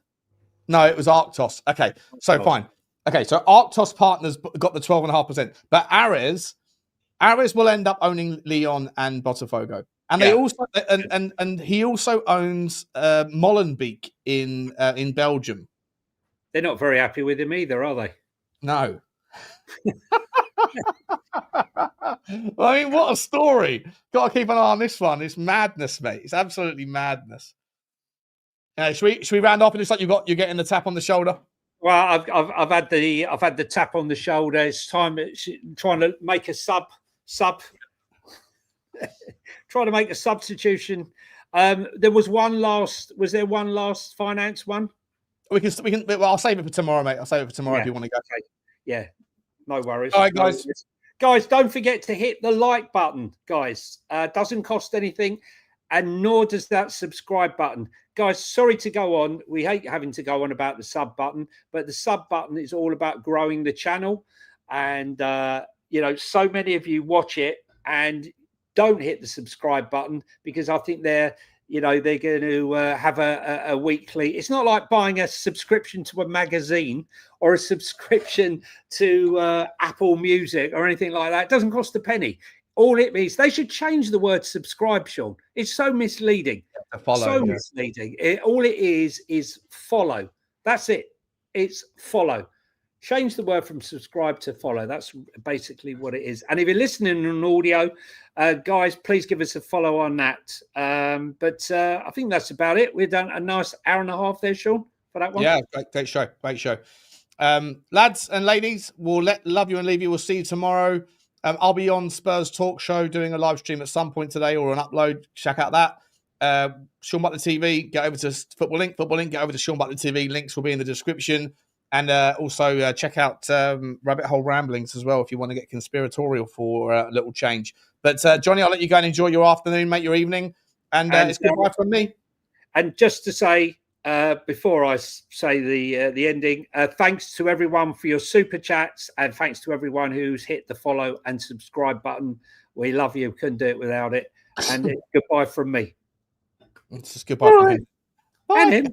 No, it was Arctos. Okay, so fine. Okay, so Arctos Partners got the 12.5%, but Ares will end up owning Leon and Botafogo. And they also and he also owns Molenbeek in Belgium. They're not very happy with him either, are they? No. I mean, what a story! Got to keep an eye on this one. It's madness, mate. It's absolutely madness. Should we round off? It looks like you're getting the tap on the shoulder. Well, I've had the tap on the shoulder. It's time. Trying to make a sub. Trying to make a substitution. There was one last. Was there one last finance one? We can. Well, I'll save it for tomorrow, mate. I'll save it for tomorrow if you want to go. Okay. Yeah, no worries. All right, guys. Guys, don't forget to hit the like button, guys. Doesn't cost anything, and nor does that subscribe button. Guys, sorry to go on. We hate having to go on about the sub button, but the sub button is all about growing the channel. And, so many of you watch it and don't hit the subscribe button because I think they're going to have a weekly. It's not like buying a subscription to a magazine or a subscription to Apple Music or anything like that. It doesn't cost a penny. All it means, they should change the word subscribe, Sean. It's so misleading. Misleading. All it is follow. That's it. It's follow. Change the word from subscribe to follow. That's basically what it is. And if you're listening on audio, guys, please give us a follow on that. But I think that's about it. We've done a nice hour and a half there, Sean, for that one. Yeah, great show. Great show. Lads and ladies, we'll love you and leave you. We'll see you tomorrow. I'll be on Spurs Talk Show doing a live stream at some point today or an upload. Check out that. Sean Butler TV, get over to Football Link. Football Link, get over to Sean Butler TV. Links will be in the description. And also check out Rabbit Hole Ramblings as well if you want to get conspiratorial for a little change. But Johnny, I'll let you go and enjoy your afternoon, mate, your evening. And it's goodbye from me. And just to say, before I say the ending, thanks to everyone for your super chats and thanks to everyone who's hit the follow and subscribe button. We love you. Couldn't do it without it. And it's goodbye from me. It's just goodbye from him. Bye. And him.